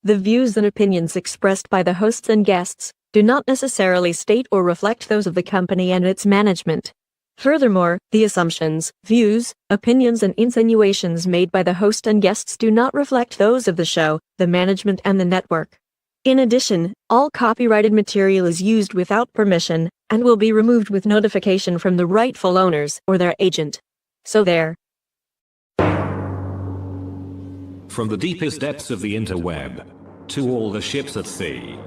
The views and opinions expressed by the hosts and guests do not necessarily state or reflect those of the company and its management. Furthermore, the assumptions, views, opinions and insinuations made by the host and guests do not reflect those of the show, the management and the network. In addition, all copyrighted material is used without permission and will be removed with notification from the rightful owners or their agent. So there. From the deepest depths of the interweb to all the ships at sea.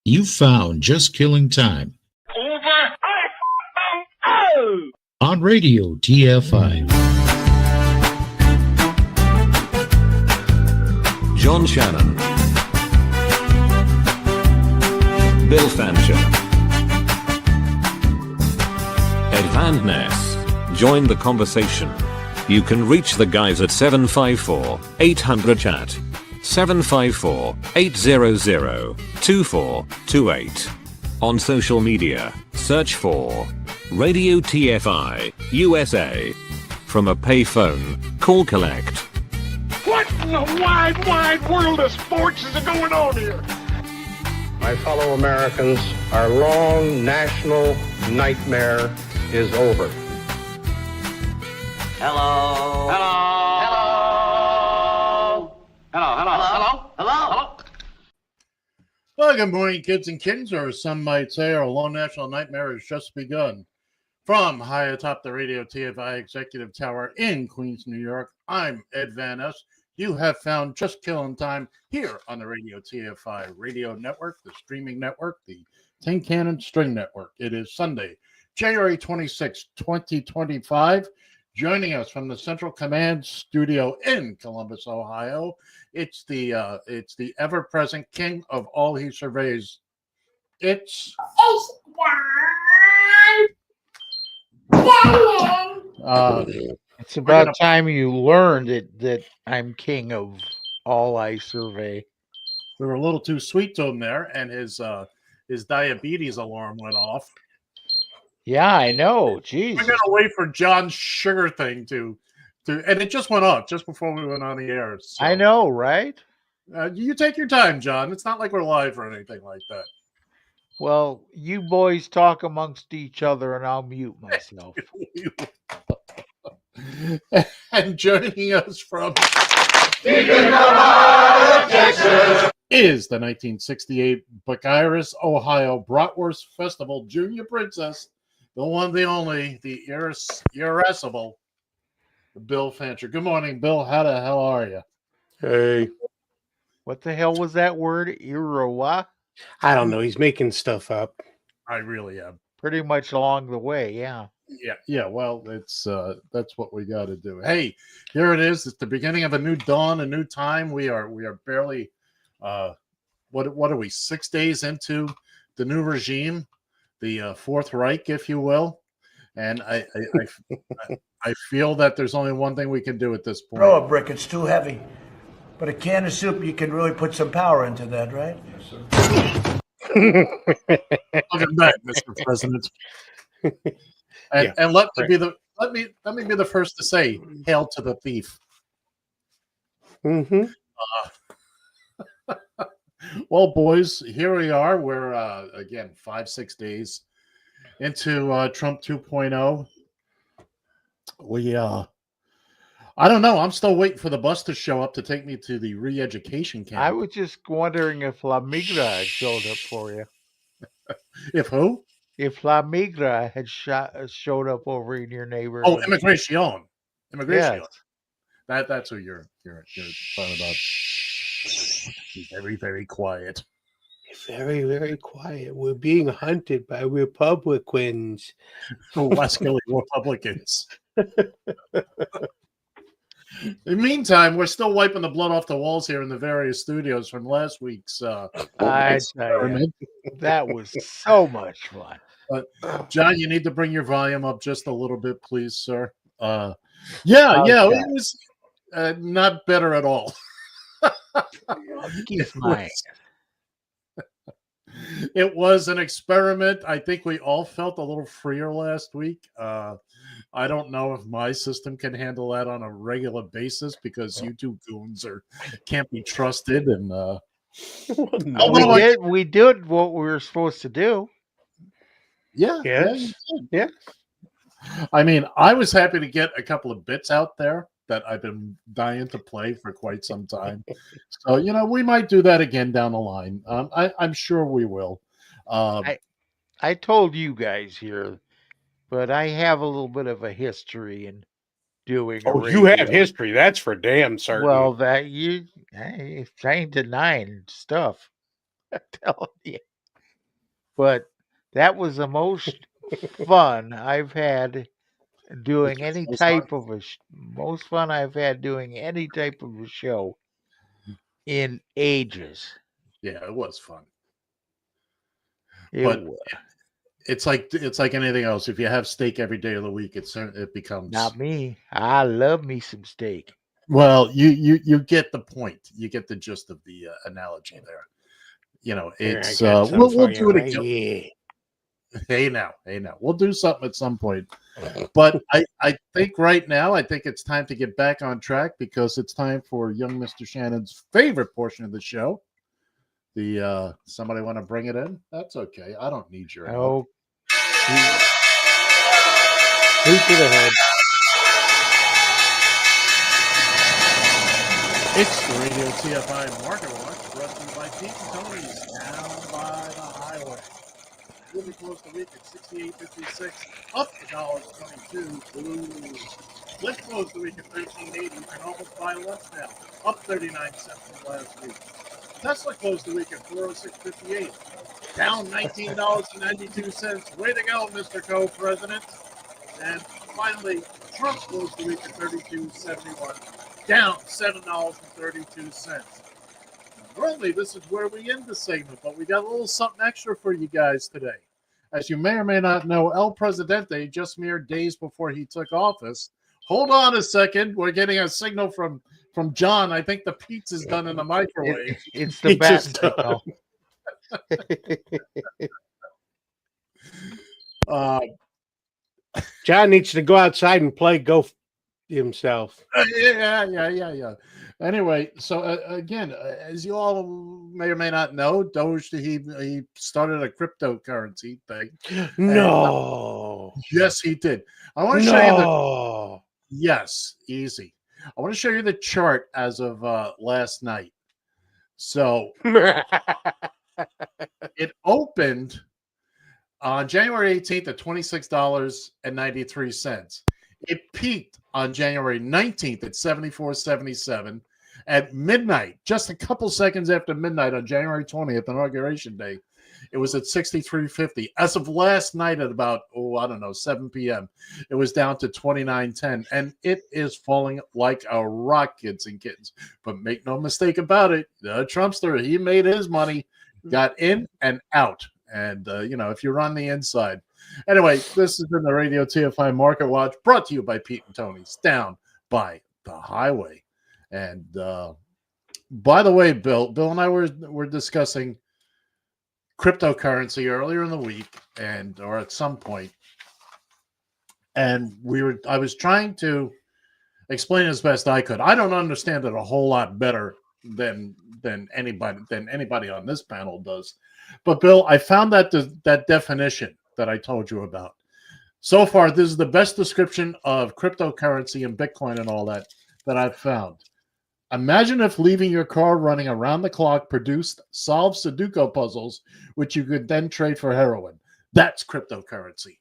You found Just Killing Time on Radio TFI. John Shannon, Bill Fancher, Ed Van Ness. Join the conversation. You can reach the guys at 754-800-CHAT, 754-800-2428. On social media, search for Radio TFI USA. From a payphone, call collect. What in the wide, wide world of sports is going on here? My fellow Americans, our long national nightmare is over. Hello. Hello. Hello. Hello. Hello. Hello. Hello. Well, good morning, kids and kittens, or as some might say, our long national nightmare has just begun. From high atop the Radio TFI Executive Tower in Queens, New York, I'm Ed Van Ness. You have found Just Killing Time here on the Radio TFI Radio Network, the streaming network, the Tin Cannon String Network. It is Sunday, January 26, 2025. Joining us from the Central Command Studio in Columbus, Ohio, it's the ever-present king of all he surveys. It's it's about time you learned that I'm king of all I survey. We were a little too sweet to him there, and his diabetes alarm went off. Yeah, I know. Jeez. We're gonna wait for John's sugar thing to, and it just went off just before we went on the air. So, I know, right? You take your time, John. It's not like we're live or anything like that. Well, you boys talk amongst each other, and I'll mute myself. And joining us from is the 1968 Bucyrus, Ohio Bratwurst Festival Junior Princess, the one, the only, the irascible Bill Fancher. Good morning, Bill. How the hell are you? Hey. What the hell was that word? Irawa? I don't know. He's making stuff up. I really am. Pretty much along the way, yeah. Yeah. Well, it's that's what we got to do. Hey, here it is. It's the beginning of a new dawn, a new time. We are barely what are we, 6 days into the new regime, the Fourth Reich, if you will, and I feel that there's only one thing we can do at this point. Throw a brick; it's too heavy. But a can of soup, you can really put some power into that, right? Yes, sir. Look at that, Mr. President. And let me be the first to say, hail to the thief. Mm-hmm. Well, boys, here we are. We're again 5-6 days into Trump 2.0. I don't know. I'm still waiting for the bus to show up to take me to the re-education camp. I was just wondering if La Migra had showed up for you. If who? If La Migra had showed up over in your neighborhood. Oh, immigration. Yes. That's who you're talking about. Be very, very quiet. Very, very quiet. We're being hunted by Republicans. Wascally Republicans. In the meantime, we're still wiping the blood off the walls here in the various studios from last week's experiment. That was so much fun. John, you need to bring your volume up just a little bit, please, sir. It was not better at all. It was an experiment. I think we all felt a little freer last week. I don't know if my system can handle that on a regular basis because you two goons can't be trusted. And We did what we were supposed to do. yeah, Yes. Yes. I mean, I was happy to get a couple of bits out there that I've been dying to play for quite some time. So, we might do that again down the line. I'm sure we will. I told you guys here, but I have a little bit of a history in doing a Oh, radio. you have history. That's for damn certain. Well, I ain't denying stuff. I'm telling you. But that was the most fun I've had doing any type of most fun I've had doing any type of a show in ages. Yeah, it was fun. But it's like anything else. If you have steak every day of the week, it becomes not me. I love me some steak. Well, you get the point. You get the gist of the analogy there. It's we'll do it again. Yeah. Hey now, we'll do something at some point. But I think right now, I think it's time to get back on track because it's time for young Mr. Shannon's favorite portion of the show. The somebody want to bring it in? That's okay. I don't need your help. Who could have had? It's the Radio TFI Market Watch, brought to you by Pete and Tony's Down by the Highway. We'll be closed the week at 68.56, up $1.22. Blues. Let's close the week at 13.80. You can almost buy lunch now, up 39 cents from last week. Tesla closed the week at 406.58, down $19.92. Way to go, Mr. Co-President. And finally, Trump closed the week at 32.71, down $7.32. Normally, this is where we end the segment, but we got a little something extra for you guys today. As you may or may not know, El Presidente, just mere days before he took office. Hold on a second. We're getting a signal from John. I think the pizza's done in the microwave. It's the bat signal. John needs to go outside and play golf himself. Yeah. Anyway, so again, as you all may or may not know, Doge, he started a cryptocurrency thing. No. Yes, he did. I want to show you yes, easy. I want to show you the chart as of last night. So it opened on January 18th at $26.93. It peaked on January 19th at $74.77. At midnight, just a couple seconds after midnight on January 20th, Inauguration Day, it was at $63.50. As of last night at about, 7 p.m., it was down to $29.10. And it is falling like a rock, kids and kittens. But make no mistake about it, the Trumpster, he made his money, got in and out. And, if you're on the inside. Anyway, this has been the Radio TFI Market Watch, brought to you by Pete and Tony's Down by the Highway. And by the way, Bill and I were discussing cryptocurrency earlier in the week, or at some point, and I was trying to explain as best I could. I don't understand it a whole lot better than anybody on this panel does. But Bill, I found that definition that I told you about. So far, this is the best description of cryptocurrency and Bitcoin and all that I've found. Imagine if leaving your car running around the clock produced solved Sudoku puzzles, which you could then trade for heroin. That's cryptocurrency.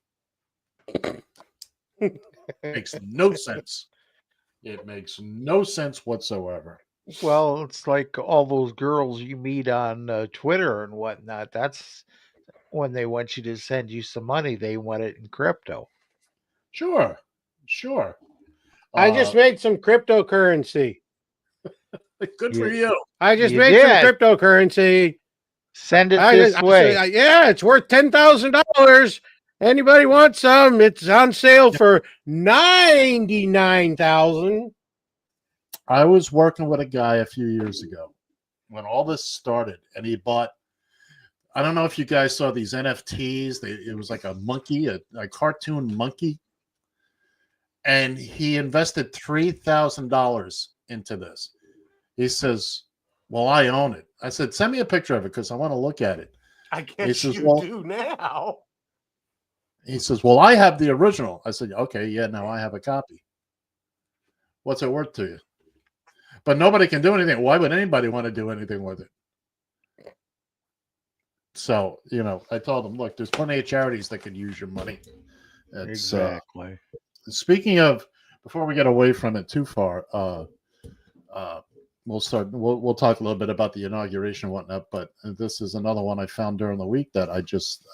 Makes no sense. It makes no sense whatsoever. Well, it's like all those girls you meet on Twitter and whatnot. That's when they want you to send you some money, they want it in crypto. Sure. I just made some cryptocurrency. Good for you. I just made some cryptocurrency. Send it this way. It's worth $10,000. Anybody want some? It's on sale for $99,000. I was working with a guy a few years ago when all this started, and he bought. I don't know if you guys saw these NFTs. It was like a monkey, a cartoon monkey, and he invested $3,000 into this. He says, well, I own it. I said, send me a picture of it because I want to look at it. I guess says, you well- do now. He says, well, I have the original. I said, okay, yeah, now I have a copy. What's it worth to you? But nobody can do anything. Why would anybody want to do anything with it? So, I told him, look, there's plenty of charities that could use your money. It's, Exactly. speaking of, before we get away from it too far, we'll talk a little bit about the inauguration and whatnot, but this is another one I found during the week that I just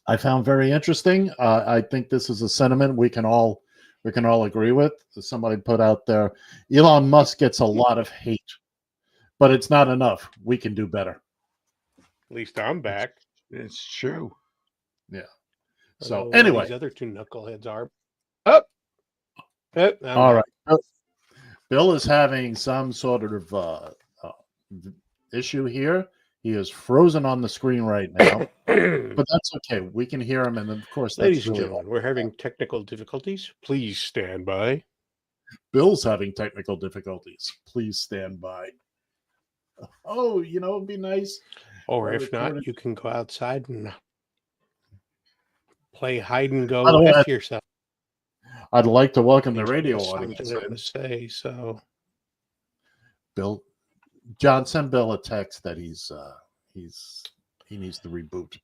I found very interesting. I think this is a sentiment we can all agree with. Somebody put out there, Elon Musk gets a lot of hate, but it's not enough. We can do better. At least I'm back. It's true. Yeah. I So don't know where anyway, these other two knuckleheads are. Up. all right. Bill is having some sort of issue here. He is frozen on the screen right now, but that's okay. We can hear him, and of course, that's Ladies and really gentlemen, we're having technical difficulties. Please stand by. Bill's having technical difficulties. Please stand by. Oh, it'd be nice. Or I if not, recorded- you can go outside and play hide and By go the way, F yourself. I'd like to welcome the radio Something audience. I'm going to say, so Bill, John, send Bill a text that he needs to reboot.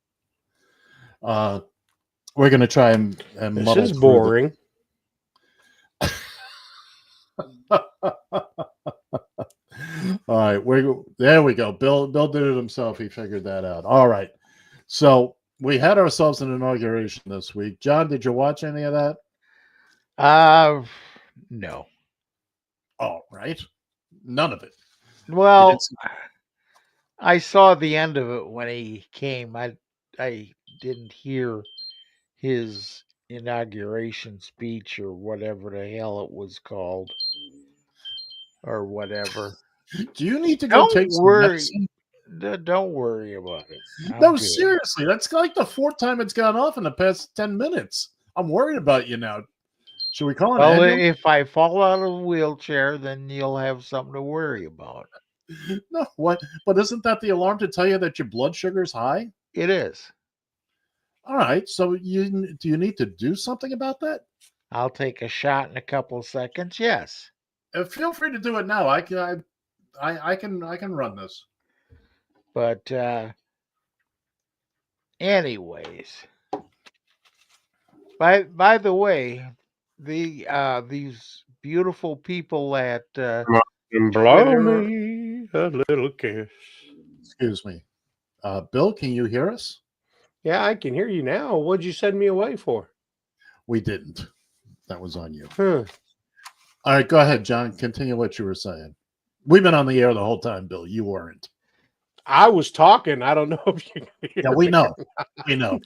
We're going to try and this muddle is through boring. All right, there we go. Bill did it himself. He figured that out. All right. So we had ourselves an inauguration this week. John, did you watch any of that? No. All right. None of it. Well, I saw the end of it when he came. I didn't hear his inauguration speech or whatever the hell it was called, or whatever. Do you need to go Don't take some worry. medicine? Don't worry about it. I'm No, good. seriously. That's like the fourth time it's gone off in the past 10 minutes. I'm worried about you now. Should we call an Well, ambulance? if I fall out of a wheelchair, then you'll have something to worry about. No, what? But isn't that the alarm to tell you that your blood sugar's high? It is. All right. So do you need to do something about that? I'll take a shot in a couple of seconds. Yes. Feel free to do it now. I can run this. But anyways, by the way, these beautiful people at And blow Twitter- me a little kiss. Excuse me. Bill, can you hear us? Yeah, I can hear you now. What'd you send me away for? We didn't. That was on you. Huh. All right, go ahead, John. Continue what you were saying. We've been on the air the whole time, Bill. You weren't. I was talking. I don't know if you can hear Yeah, we me. know. We know.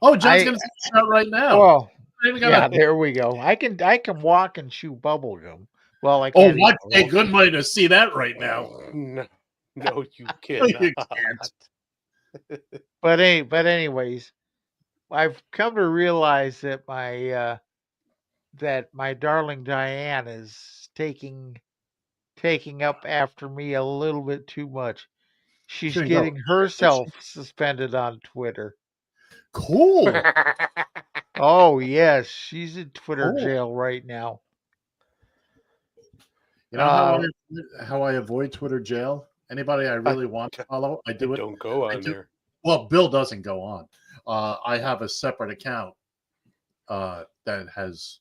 Oh, John's I- going to shout right now. Well, We yeah, gotta- there we go. I can walk and chew bubble gum. Well, I Oh, can't. what even a good way to see that right now. No, you No, cannot. you can't. But anyways, I've come to realize that my darling Diane is taking up after me a little bit too much. She's Shouldn't getting go. herself suspended on Twitter. Cool. Oh yes, she's in Twitter Cool. jail right now. You know how I avoid Twitter jail? Anybody I really want to follow, I do it. Don't go I on do- there. Well, Bill doesn't go on. I have a separate account that has,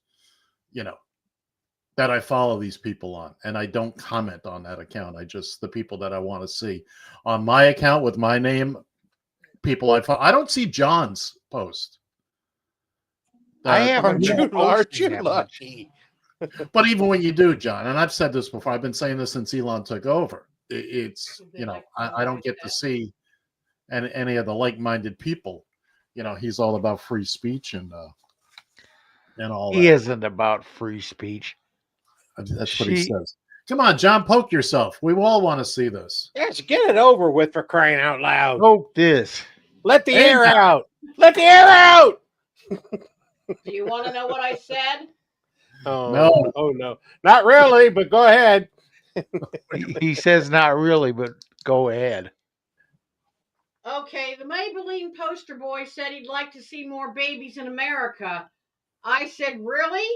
that I follow these people on, and I don't comment on that account. I just the people that I want to see on my account with my name. People I follow. I don't see John's post. I haven't been Aren't posting you that much. lucky? But even when you do, John, and I've said this before, I've been saying this since Elon took over. It's I don't get to see any of the like-minded people. He's all about free speech and all He that. isn't about free speech. That's what he says. Come on, John, poke yourself. We all want to see this. Yes, get it over with for crying out loud. Poke this. Let the Hey, air John. out. Let the air out. Do you want to know what I said? Oh, No. Oh, no. Not really, but go ahead. He says not really, but go ahead. Okay, the Maybelline poster boy said he'd like to see more babies in America. I said, really?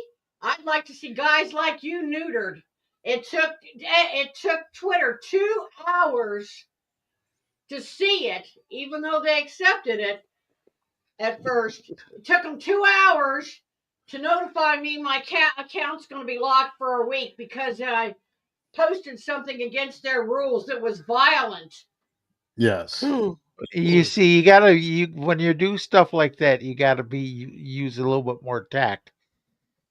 I'd like to see guys like you neutered. It took Twitter 2 hours to see it, even though they accepted it at first. It took them 2 hours to notify me my account's going to be locked for a week because I posted something against their rules that was violent. Yes. You see, when you do stuff like that, you gotta use a little bit more tact.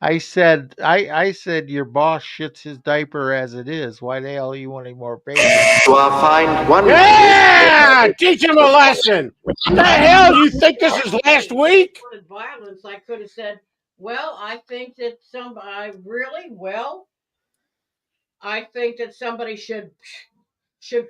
I said your boss shits his diaper as it is. Why the hell you want any more babies? You are fined one. Yeah! Teach him a lesson. What the hell? You think this is last week? Violence. I could have said, well, I think that I think that somebody should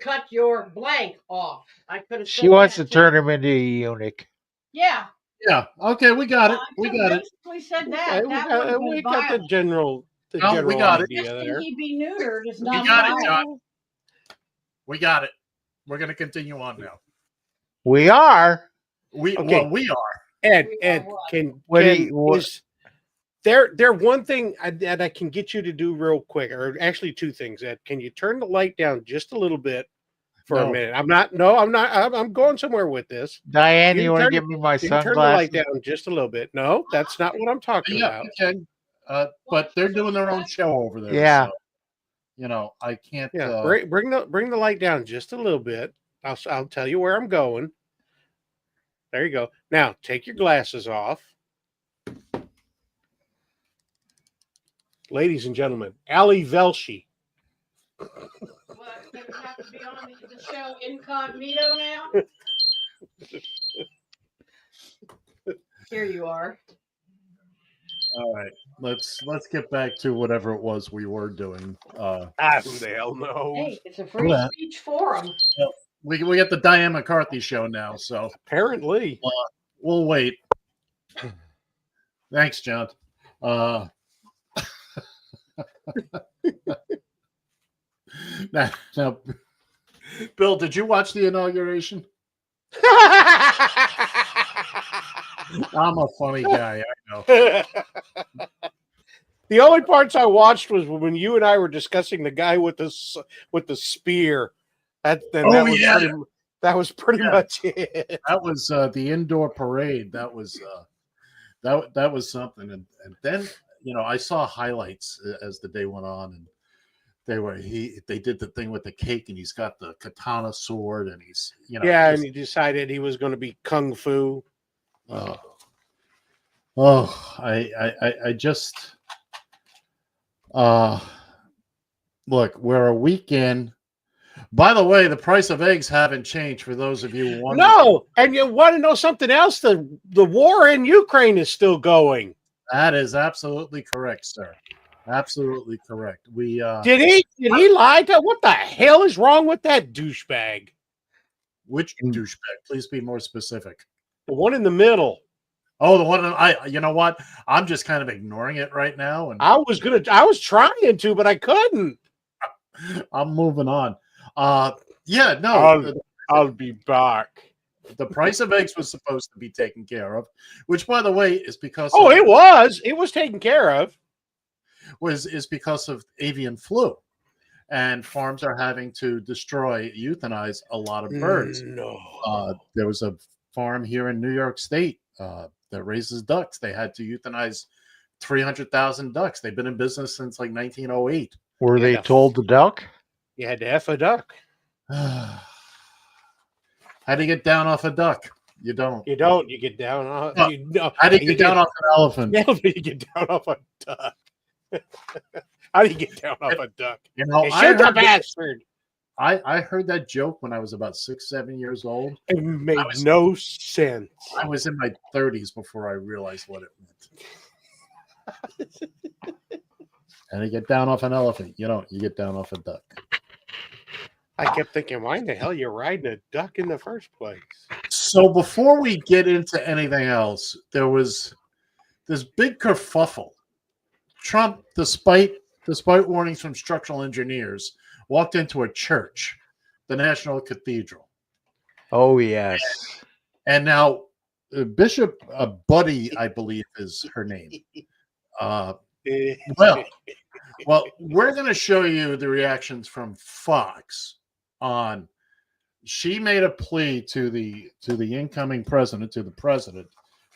cut your blank off. I could have. She wants to turn him into a eunuch. Yeah. Yeah. Okay, we got it. We got it. Basically said that. Okay, we got the general we got it. idea there. He be neutered is We not got it, violent. John. We got it. We're going to continue on now. We are. Well, we are. Ed, What is there one thing that I can get you to do real quick, or actually two things, Ed? Can you turn the light down just a little bit for a minute? I'm not. I'm going somewhere with this. Diane, you want to give me my sunglasses? Turn the light down just a little bit. No, that's not what I'm talking about. Okay. But they're doing their own show over there. Yeah. So, I can't. Yeah. Bring the light down just a little bit. I'll tell you where I'm going. There you go. Now take your glasses off. Ladies and gentlemen, Ali Velshi. What, you have to be on the show incognito now? Here you are. All right. Let's get back to whatever it was we were doing. Who the hell knows? Hey, it's a free speech forum. We get the Diane McCarthy show now, so apparently we'll wait. Thanks, John. Now, Bill, did you watch the inauguration? I'm a funny guy, I know. The only parts I watched was when you and I were discussing the guy with the spear. That was pretty much it. That was the indoor parade. That was that was something. And then I saw highlights as the day went on, and they did the thing with the cake, and he's got the katana sword, and he's and he decided he was going to be kung fu. I just look, we're a week in. By the way, the price of eggs haven't changed for those of you wondering. No, and you want to know something else? The war in Ukraine is still going. That is absolutely correct, sir. Absolutely correct. We did he lie to? What the hell is wrong with that douchebag? Which douchebag? Please be more specific. The one in the middle. Oh, the one you know what? I'm just kind of ignoring it right now. And I was trying to, but I couldn't. I'm moving on. Yeah, no. I'll be back. The price of eggs was supposed to be taken care of, which, by the way, is because it was taken care of. Is because of avian flu, and farms are having to euthanize a lot of birds. No, there was a farm here in New York State that raises ducks. They had to euthanize 300,000 ducks. They've been in business since like 1908. Were they told to duck? You had to F a duck. How do you get down off a duck? You don't. You don't. You get down off. No. How do you get down off an elephant? You get down off a duck. How do you get down off a duck? I heard bastard. I heard that joke when I was about 6-7 years old. It made no sense. I was in my 30s before I realized what it meant. And you get down off an elephant. You don't. You get down off a duck. I kept thinking, why in the hell are you riding a duck in the first place? So before we get into anything else, there was this big kerfuffle. Trump, despite warnings from structural engineers, walked into a church, the National Cathedral. Oh, yes. And now Bishop Buddy, I believe, is her name. Well, we're going to show you the reactions from Fox on. She made a plea to the incoming president, to the president,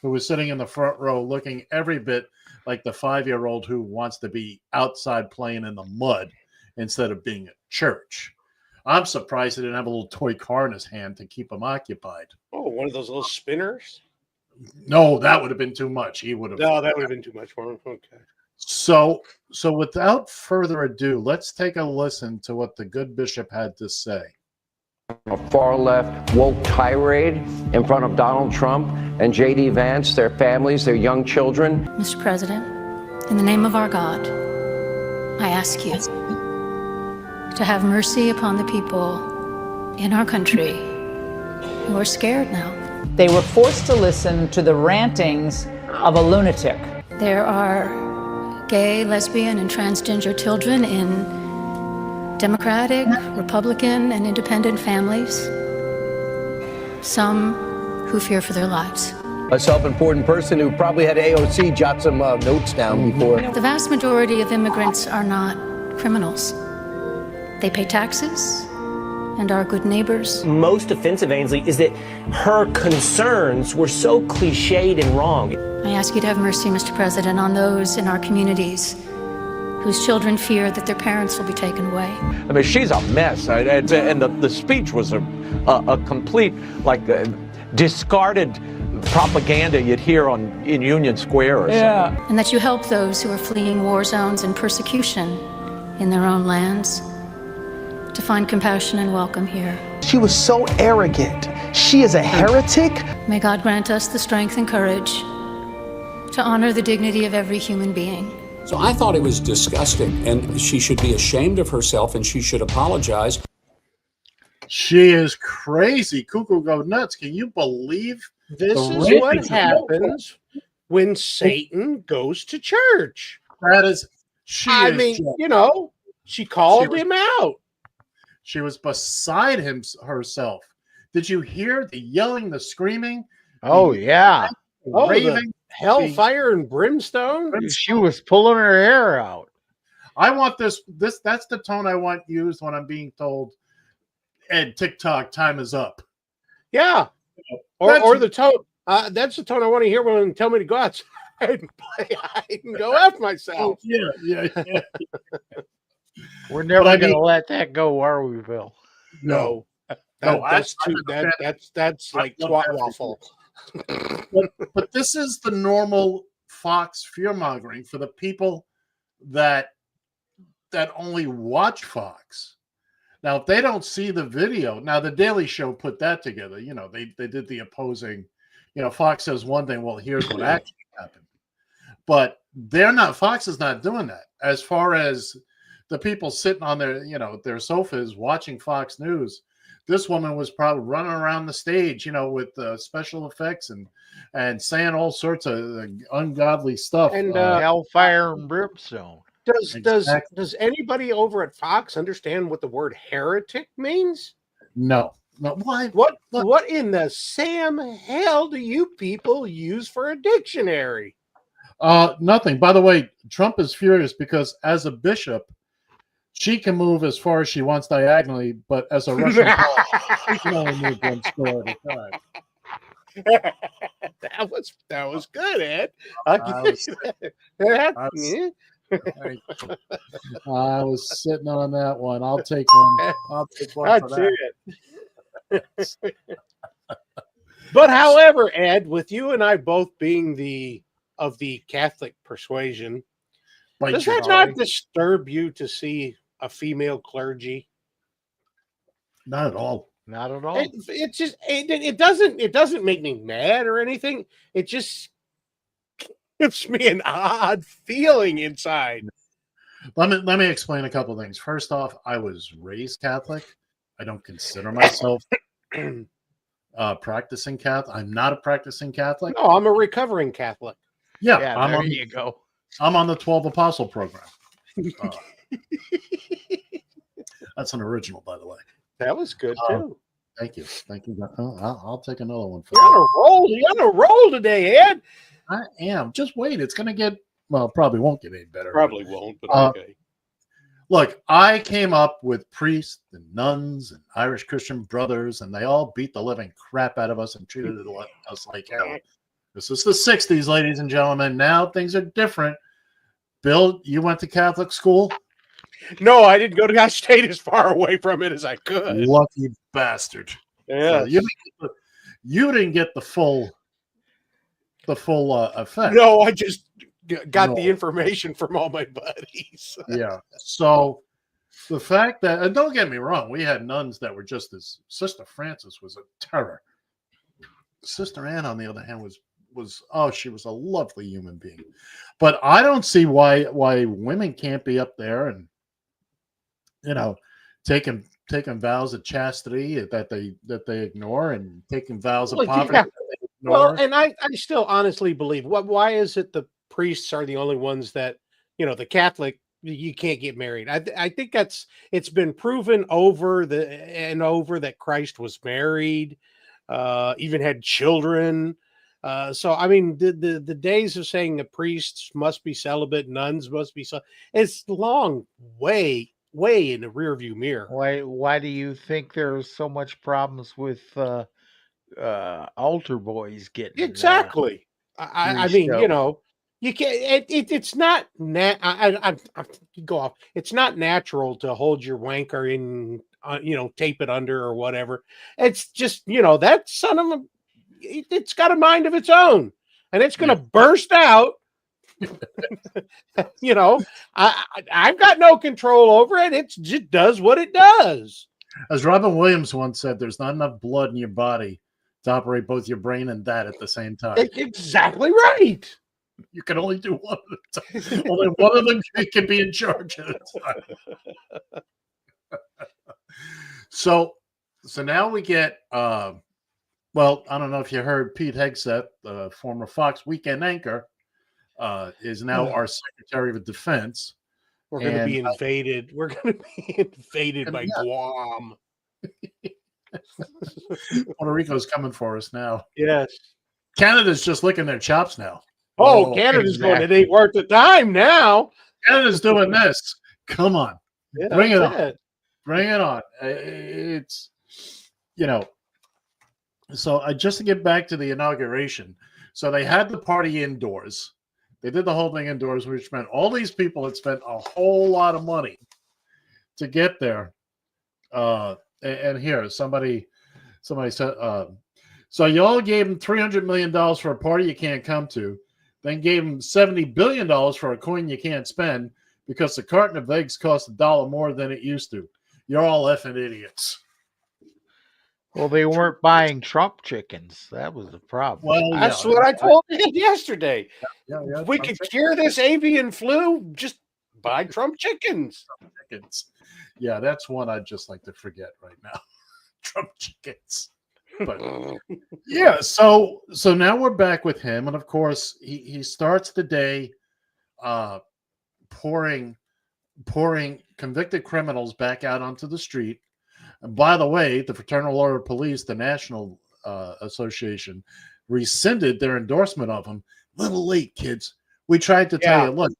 who was sitting in the front row looking every bit like the 5-year-old who wants to be outside playing in the mud instead of being at church. I'm surprised he didn't have a little toy car in his hand to keep him occupied. Oh, one of those little spinners? No, that would have been too much. He would have. No, that would have been too much for him. Okay. So without further ado, let's take a listen to what the good bishop had to say. A far-left woke tirade in front of Donald Trump and J.D. Vance, their families, their young children. Mr. President, in the name of our God, I ask you to have mercy upon the people in our country who are scared now. They were forced to listen to the rantings of a lunatic. There are gay, lesbian, and transgender children in Democratic, Republican, and independent families. Some who fear for their lives. A self-important person who probably had AOC jot some notes down before. The vast majority of immigrants are not criminals. They pay taxes and are good neighbors. Most offensive, Ainsley, is that her concerns were so cliched and wrong. I ask you to have mercy, Mr. President, on those in our communities whose children fear that their parents will be taken away. I mean, she's a mess, and the speech was a complete, discarded propaganda you'd hear in Union Square or something. And that you help those who are fleeing war zones and persecution in their own lands to find compassion and welcome here. She was so arrogant. She is a heretic. May God grant us the strength and courage to honor the dignity of every human being. So I thought it was disgusting, and she should be ashamed of herself, and she should apologize. She is crazy. Cuckoo go nuts. Can you believe this is what happens when Satan goes to church? That is, she called him out. She was beside herself. Did you hear the yelling, the screaming? Oh, yeah. Oh, raving, hellfire and brimstone. She was pulling her hair out. I want this. That's the tone I want used when I'm being told, Ed, TikTok, time is up. Yeah. Or the tone. That's the tone I want to hear when they tell me to go outside and play hide and go F myself. Yeah. We're never going to let that go, are we, Bill? No. That's like twat waffle. but this is the normal Fox fear-mongering for the people that only watch Fox. Now, if they don't see the video, now the Daily Show put that together. They did the opposing. Fox says one thing. Well, here's what actually happened. But Fox is not doing that. As far as the people sitting on their sofas watching Fox News, this woman was probably running around the stage, with special effects and saying all sorts of ungodly stuff. And hellfire and brimstone. Does anybody over at Fox understand what the word heretic means? No. Why? What in the Sam hell do you people use for a dictionary? Nothing. By the way, Trump is furious because as a bishop, she can move as far as she wants diagonally, but as a Russian she can only move one square at a time. That was good, Ed. I was sitting on that one. I'll take one. That's it. But however, Ed, with you and I both being of the Catholic persuasion, does that not disturb you to see a female clergy? Not at all. Not at all. It just it doesn't make me mad or anything. It just gives me an odd feeling inside. Let me explain a couple of things. First off, I was raised Catholic. I don't consider myself practicing Catholic. I'm not a practicing Catholic. No, I'm a recovering Catholic. Yeah, Yeah, I'm there on. you go. I'm on the 12 Apostle program. That's an original, by the way. That was good too. Thank you. I'll take another one for You're on a roll. You're on a roll today, Ed. I am. Just wait. It's going to get, well, probably won't get any better. Probably won't, but okay. Look, I came up with priests and nuns and Irish Christian brothers, and they all beat the living crap out of us and treated us like hell. This is the 60s, ladies and gentlemen. Now things are different. Bill, you went to Catholic school? No, I didn't go to. I stayed as far away from it as I could. Lucky bastard. Yeah. So you didn't get the full effect. No, I just got the information from all my buddies. Yeah. So the fact that, and don't get me wrong, we had nuns that were just as, Sister Frances was a terror. Sister Anne, on the other hand, was she was a lovely human being. But I don't see why women can't be up there and, you know, taking vows of chastity that they ignore, and taking vows of poverty that they ignore. Well, and I still honestly believe, why is it the priests are the only ones that, you know, the Catholic, you can't get married? I think it's been proven over that Christ was married, even had children. So I mean, the days of saying the priests must be celibate, nuns must be it's long way in the rearview mirror. Why do you think there's so much problems with altar boys getting Exactly? I mean, you know, you can't. It's not I go off. It's not natural to hold your wanker in, you know, tape it under or whatever. It's just, you know, that son of a, it's got a mind of its own, and it's going to burst out. You know, I've got no control over it. It just does what it does. As Robin Williams once said, there's not enough blood in your body to operate both your brain and that at the same time. Exactly right. You can only do one at a time. Only one of them can be in charge at a time. So now we get, well, I don't know if you heard Pete Hegseth, the former Fox weekend anchor, is now our Secretary of Defense. We're going to be invaded. We're going to be invaded by Guam. Puerto Rico's coming for us now. Yes. Canada's just licking their chops now. Oh, Canada's going, it ain't worth the time now. Canada's doing this. Come on. Yeah, Bring it on. Bring it on. It's, you know, so just to get back to the inauguration. So they had the party indoors. They did the whole thing indoors, which meant all these people had spent a whole lot of money to get there. And here, somebody said, so y'all gave them $300 million for a party you can't come to, then gave them $70 billion for a coin you can't spend because the carton of eggs cost $1 more than it used to. You're all effing idiots. Well, they weren't buying Trump chickens. That was the problem. Well, that's what I told you yesterday. Yeah, we could cure this avian flu, just buy Trump chickens. Yeah, that's one I'd just like to forget right now. Trump chickens. But yeah, so now we're back with him, and of course he starts the day pouring convicted criminals back out onto the street. And by the way, the Fraternal Order of Police, the National Association, rescinded their endorsement of him. A little late, kids. We tried to tell you, look,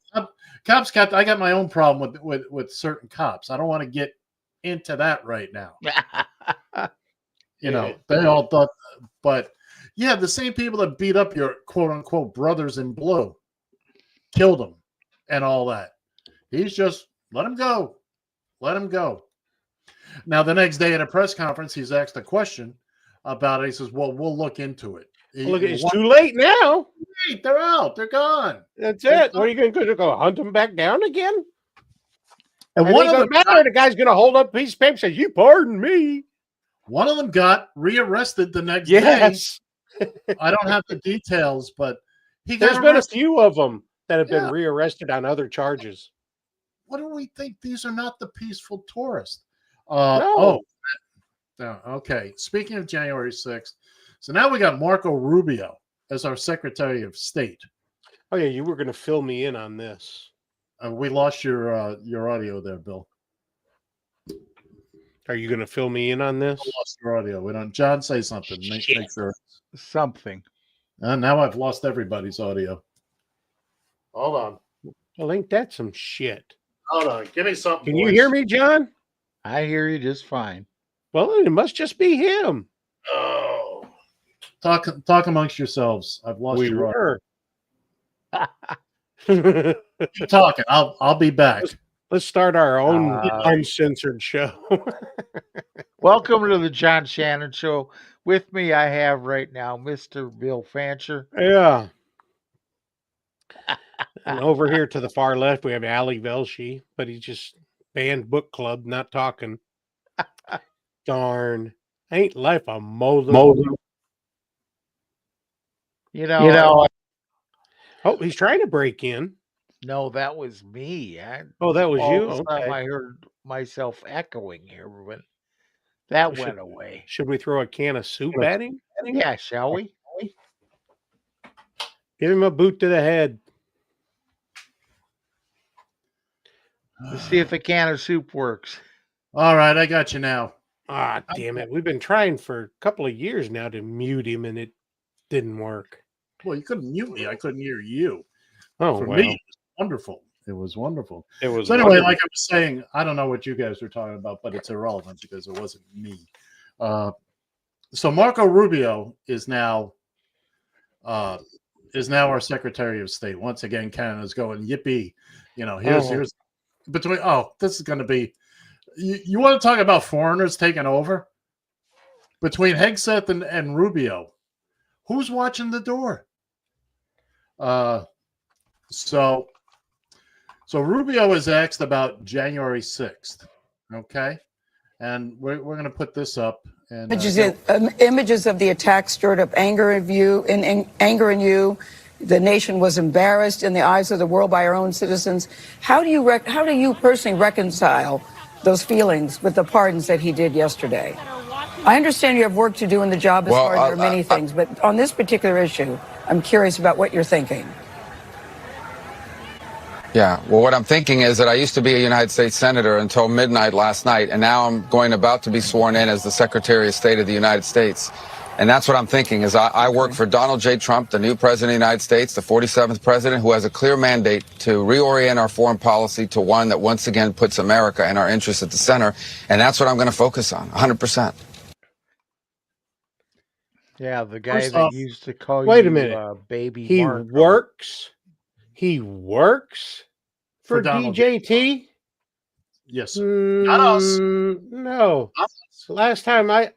cops got. I got my own problem with certain cops. I don't want to get into that right now. You know, they all thought, but yeah, the same people that beat up your quote unquote brothers in blue, killed them, and all that. He's just let him go. Now, the next day at a press conference, he's asked a question about it. He says, well, we'll look into it. Look, it's too late now. Wait, they're out. They're gone. That's it. What are you going to go hunt them back down again? And one of them, the guy's going to hold up a piece of paper and say, you pardon me. One of them got rearrested the next day. I don't have the details, but there's been a few of them that have been rearrested on other charges. What do we think? These are not the peaceful tourists. No. Okay. Speaking of January 6th, so now we got Marco Rubio as our Secretary of State. Oh yeah, you were going to fill me in on this. We lost your audio there, Bill. Are you going to fill me in on this? I lost your audio. We don't. John, say something. Make sure. Something. Now I've lost everybody's audio. Hold on. Well, ain't that some shit? Hold on. Give me something. Can you hear me, John? I hear you just fine. Well, it must just be him. Oh. Talk amongst yourselves. I've lost your audio. Keep talking. I'll be back. Let's start our own uncensored show. Welcome to the John Shannon Show. With me, I have right now Mr. Bill Fancher. Yeah. And over here to the far left, we have Ali Velshi, but he's just banned book club, not talking. Darn. Ain't life a molar? You know. Oh, he's trying to break in. No, that was me. That was you? Okay. I heard myself echoing here, but that went away. Should we throw a can of soup at him? Yeah, shall we? Give him a boot to the head. Let's see if a can of soup works. All right, I got you now. Ah, damn it. We've been trying for a couple of years now to mute him, and it didn't work. Well, you couldn't mute me. I couldn't hear you. Oh, For well. me, it was wonderful. It was wonderful. It was so anyway, wonderful. like I was saying, I don't know what you guys were talking about, but it's irrelevant because it wasn't me. So Marco Rubio is now our Secretary of State. Once again, Canada's going yippee. Here's between. Oh, this is going to be. You want to talk about foreigners taking over? Between Hegseth and Rubio, who's watching the door? So Rubio is asked about January 6th, okay? And we're going to put this up. And images of the attack stirred up anger in you. The nation was embarrassed in the eyes of the world by our own citizens. How do you personally reconcile those feelings with the pardons that he did yesterday? I understand you have work to do in the job as hard. There are many things, but on this particular issue, I'm curious about what you're thinking. Yeah, well, what I'm thinking is that I used to be a United States Senator until midnight last night, and now I'm about to be sworn in as the Secretary of State of the United States. And that's what I'm thinking is I work for Donald J. Trump, the new President of the United States, the 47th President, who has a clear mandate to reorient our foreign policy to one that once again puts America and our interests at the center. And that's what I'm going to focus on, 100%. Yeah, the guy that used to call wait you a minute. baby He Marco. He works for DJT? Yes. Not us. No. Last time I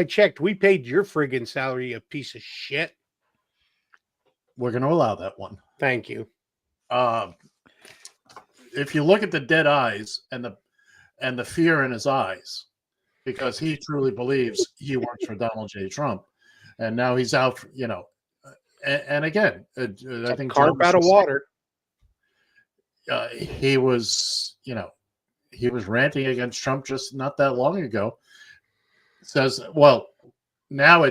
checked, we paid your friggin' salary, you piece of shit. We're going to allow that one. Thank you. If you look at the dead eyes and the fear in his eyes, because he truly believes he works for Donald J. Trump, and now he's out. And again, I think carp out of water. He was ranting against Trump just not that long ago. Says, now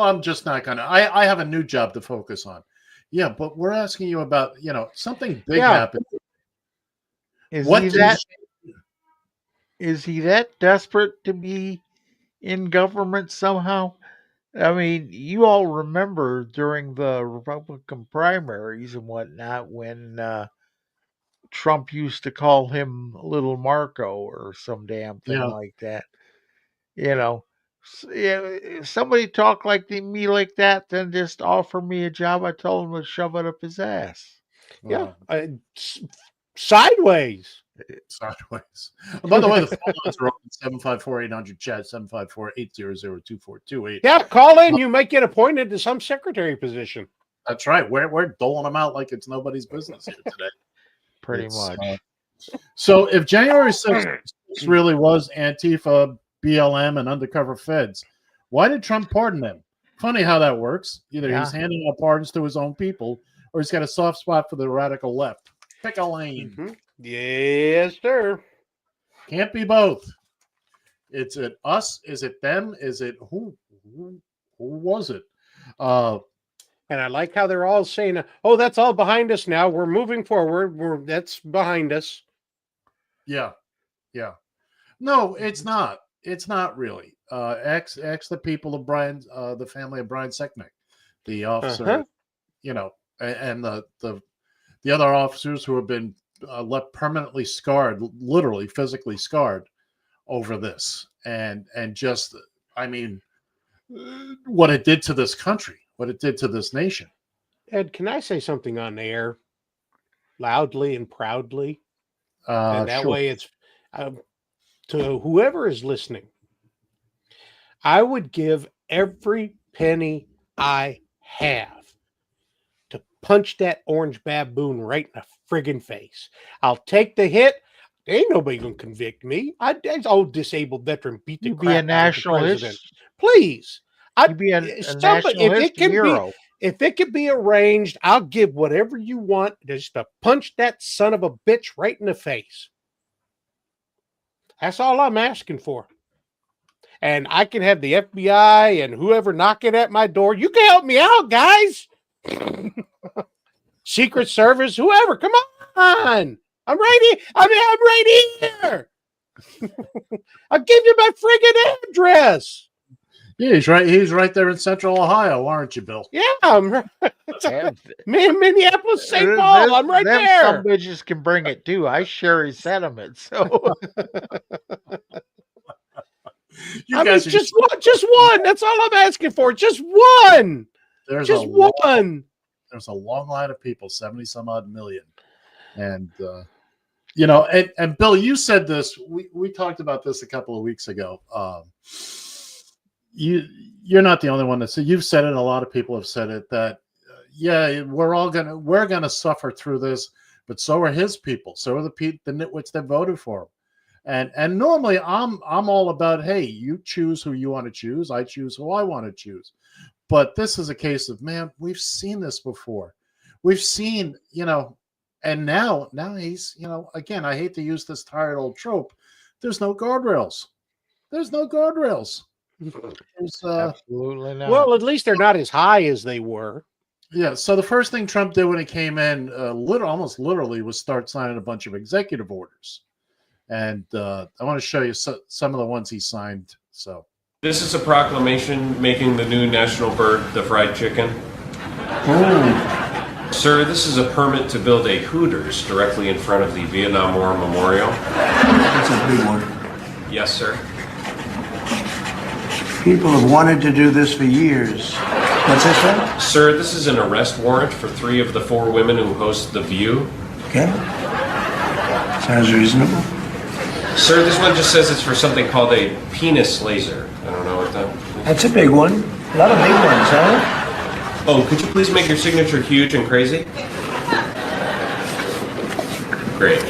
I'm just not gonna. I have a new job to focus on. Yeah, but we're asking you about something big happened. Is he that desperate to be in government somehow? I mean, you all remember during the Republican primaries and whatnot when Trump used to call him Little Marco or some damn thing like that. If somebody talk like me like that, then just offer me a job. I told him to shove it up his ass. Yeah, sideways. Sideways. By the way, the phone lines are open 754-800-CHAT, 754-800-2428. Yeah, call in. You might get appointed to some secretary position. That's right. We're doling them out like it's nobody's business here today. Pretty much. So if January 6th really was Antifa, BLM, and undercover feds, why did Trump pardon them? Funny how that works. Either he's handing out pardons to his own people, or he's got a soft spot for the radical left. Pick a lane. Mm-hmm. Yes, sir. Can't be both. Is it us? Is it them? Is it who was it? And I like how they're all saying, "Oh, that's all behind us now. We're moving forward. That's behind us." Yeah, yeah. No, it's not. It's not really. X the people of Brian, the family of Brian Secknick, the officer, and the other officers who have been left permanently scarred, literally physically scarred over this, and just, I mean, what it did to this country, what it did to this nation. Ed, can I say something on air, loudly and proudly? And that Sure. way it's to whoever is listening. I would give every penny I have to punch that orange baboon right in the friggin' face. I'll take the hit. Ain't nobody gonna convict me. That old disabled veteran beat the You be crap a out of the nationalist. president. Please. You be a nationalist hero. If it could be arranged, I'll give whatever you want just to punch that son of a bitch right in the face. That's all I'm asking for. And I can have the FBI and whoever knocking at my door. You can help me out, guys. Secret Service, whoever. Come on. I'm right here. I'm right here. I'll give you my friggin' address. Yeah, he's right. He's right there in Central Ohio, aren't you, Bill? Yeah, I'm right. Minneapolis, St. Paul. I'm right there. Some bitches can bring it too. I share his sentiments. So just one. That's all I'm asking for. Just one. There's one. There's a long line of people, 70 some odd million. And and Bill, you said this. We talked about this a couple of weeks ago. You're not the only one that said. You've said it. A lot of people have said it. That we're gonna suffer through this, but so are his people. So are the nitwits that voted for him. And normally I'm all about, hey, you choose who you want to choose. I choose who I want to choose. But this is a case of, man, we've seen this before. We've seen, and now he's, again, I hate to use this tired old trope. There's no guardrails. There's no guardrails. Absolutely not. Well, at least they're not as high as they were. Yeah. So the first thing Trump did when he came in, almost literally, was start signing a bunch of executive orders. And I want to show you some of the ones he signed. So this is a proclamation making the new national bird the fried chicken. Oh. Sir, this is a permit to build a Hooters directly in front of the Vietnam War Memorial. That's a big one. Yes, sir. People have wanted to do this for years. What's this one? Sir, this is an arrest warrant for 3 of the 4 women who host The View. Okay. Sounds reasonable. Sir, this one just says it's for something called a penis laser. I don't know what that is. That's a big one. A lot of big ones, huh? Oh, could you please make your signature huge and crazy? Great.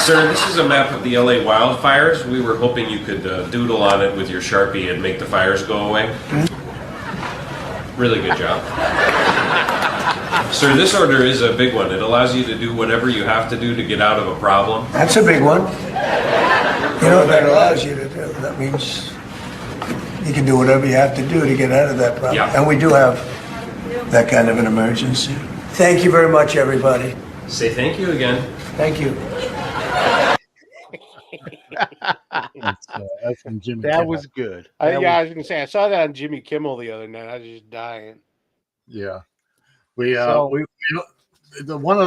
Sir, this is a map of the LA wildfires. We were hoping you could doodle on it with your Sharpie and make the fires go away. Really good job. Sir, this order is a big one. It allows you to do whatever you have to do to get out of a problem. That's a big one. You know what that allows you to do? That means you can do whatever you have to do to get out of that problem. Yeah. And we do have that kind of an emergency. Thank you very much, everybody. Say thank you again. Thank you. That's from Jimmy that Kimmel. was good. I was going to say, I saw that on Jimmy Kimmel the other night. I was just dying. Yeah. One of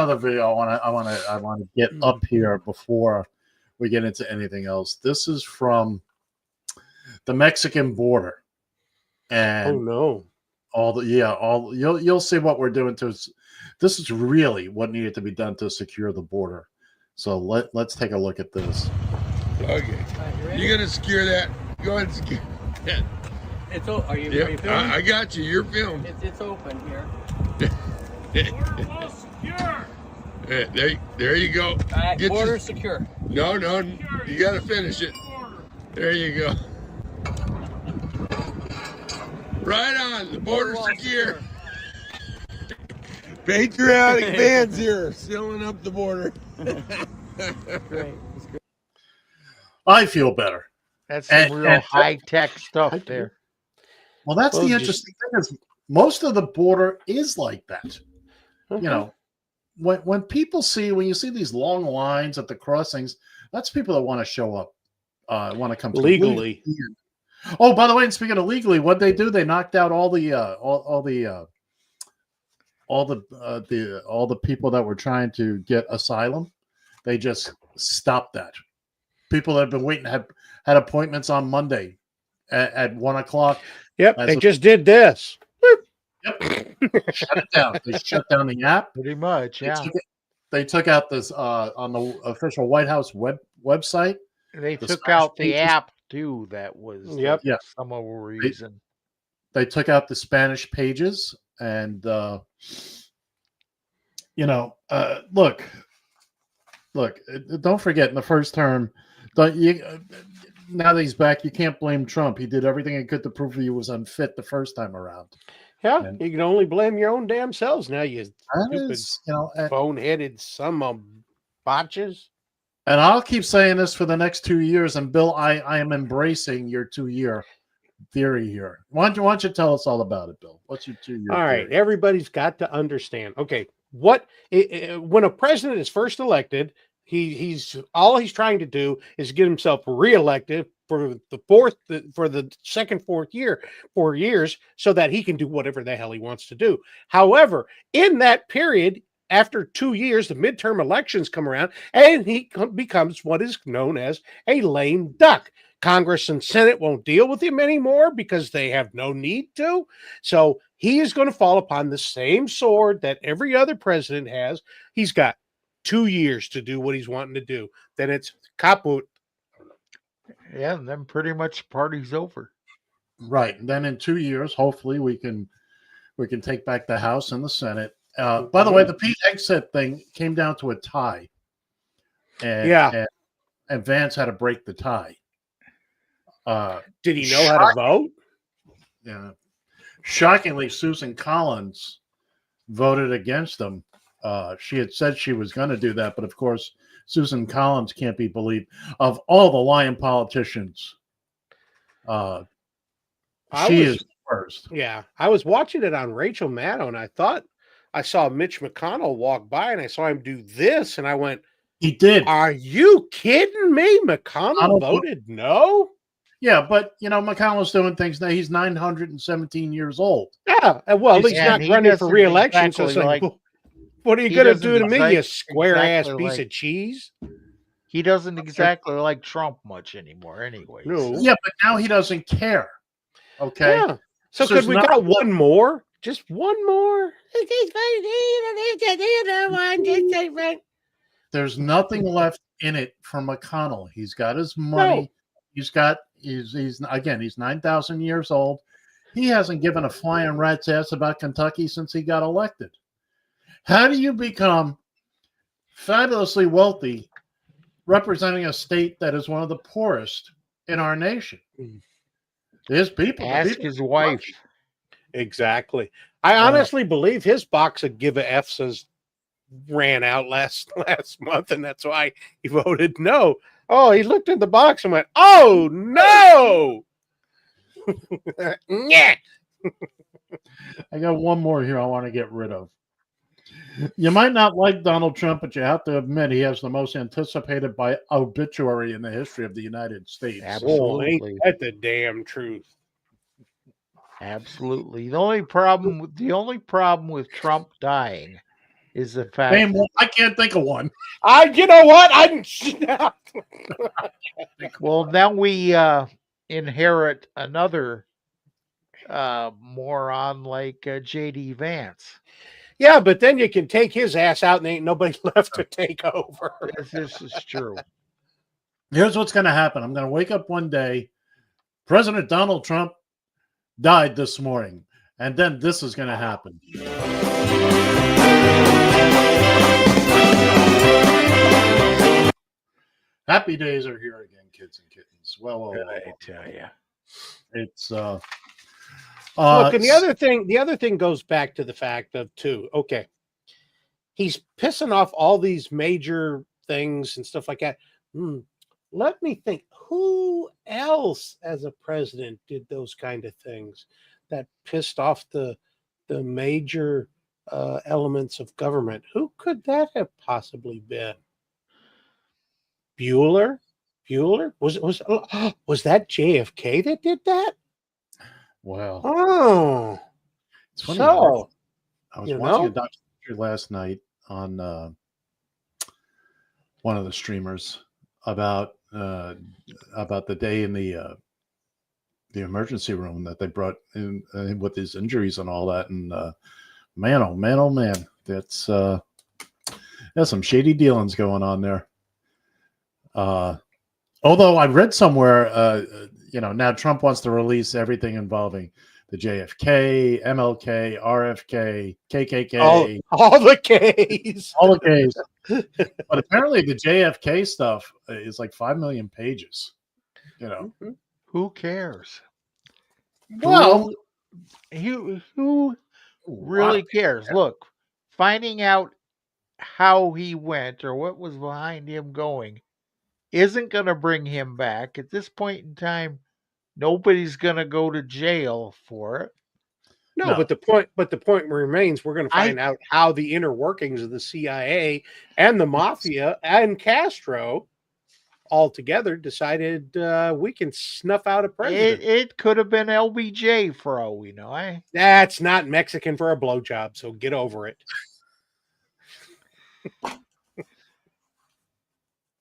the video I want to get up here before we get into anything else. This is from the Mexican border, and you'll see what we're doing to. This is really what needed to be done to secure the border. So let's take a look at this. Okay, you're gonna secure that. Go ahead and secure that. Are you filming? I got you. You're filmed. It's open here. There you go. Border secure. No, you got to finish it. There you go. Right on. The border's secure. Patriotic fans here, sealing up the border. Great. I feel better. That's some real high-tech stuff there. Well, that's the interesting thing is most of the border is like that. Mhm. You know, when people see, when you see these long lines at the crossings, that's people that want to show up, want to come through Legally. Oh, by the way, and speaking of legally, what they do, they knocked out all the all the people that were trying to get asylum. They just stopped that. People that have been waiting had appointments on Monday at 1:00. Yep, As they of- just did this. shut it down. They shut down the app. Pretty much, yeah. They took out this on the official White House website. They the took Spanish out the pages. app too. That was Yep. Yeah. some of the reason. They took out the Spanish pages, and look, don't forget in the first term, now that he's back, you can't blame Trump. He did everything he could to prove he was unfit the first time around. Yeah, And- you can only blame your own damn selves now, you That stupid, is, you know, and- bone-headed some of botches. And I'll keep saying this for the next 2 years. And Bill, I am embracing your 2-year theory here. Why don't you tell us all about it, Bill? What's your 2-year All theory? right, everybody's got to understand. Okay, when a president is first elected, he's all he's trying to do is get himself reelected for the second 4 years, so that he can do whatever the hell he wants to do. However, in that period, after 2 years, the midterm elections come around, and he becomes what is known as a lame duck. Congress and Senate won't deal with him anymore because they have no need to. So he is going to fall upon the same sword that every other president has. He's got 2 years to do what he's wanting to do. Then it's kaput. Yeah, and then pretty much party's over. Right. And then in 2 years, hopefully we can take back the House and the Senate. By the way, the Pete Hegseth thing came down to a tie. And Vance had to break the tie. Did he know how to vote? Yeah. Shockingly, Susan Collins voted against him. She had said she was going to do that, but of course, Susan Collins can't be believed. Of all the lying politicians, she is the worst. Yeah, I was watching it on Rachel Maddow, and I thought I saw Mitch McConnell walk by, and I saw him do this, and I went, "He did." Are you kidding me? McConnell voted no. Yeah, but McConnell's doing things now. He's 917 years old. Yeah, well, he's not running for re-election. So it's like, what are you going to do to me, you square ass piece of cheese? He doesn't exactly like Trump much anymore, anyway. No. Yeah, but now he doesn't care. Okay. Yeah. So could we got one more? Just one more? There's nothing left in it for McConnell. He's got his money. No. He's 9,000 years old. He hasn't given a flying rat's ass about Kentucky since he got elected. How do you become fabulously wealthy representing a state that is one of the poorest in our nation? There's people. Ask his wife. Exactly. I honestly believe his box of give a F's ran out last month, and that's why he voted no. Oh, he looked at the box and went, "Oh no!" Yeah. I got one more here I want to get rid of. You might not like Donald Trump, but you have to admit he has the most anticipated by obituary in the history of the United States. Absolutely. Ain't that the damn truth? Absolutely. The only problem with Trump dying is the fact Name one. I can't think of one. You know what? Well, now we inherit another moron like JD Vance. Yeah, but then you can take his ass out and ain't nobody left to take over. This is true. Here's what's going to happen. I'm going to wake up one day. President Donald Trump died this morning. And then this is going to happen. Happy days are here again, kids and kittens. Well, I tell you. It's look, and the other thing goes back to the fact of too. Okay, he's pissing off all these major things and stuff like that. Let me think. Who else, as a president, did those kind of things that pissed off the the major elements of government. Who could that have possibly been? Bueller? Was that JFK that did that? Well, Oh, it's funny. so I was you watching a know, documentary last night on one of the streamers about the day in the emergency room that they brought in with his injuries and all that. And man, oh man, oh man, that's some shady dealings going on there. Although I read somewhere, now Trump wants to release everything involving the JFK, MLK, RFK, KKK, all the K's, all the K's. But apparently the JFK stuff is like 5 million pages. Who cares? Well, who really cares? Look, finding out how he went or what was behind him going isn't going to bring him back. At this point in time, nobody's going to go to jail for it. No, but the point remains we're going to find out how the inner workings of the CIA and the mafia and Castro all together decided we can snuff out a president. It could have been LBJ for all we know. That's not Mexican for a blowjob, so get over it.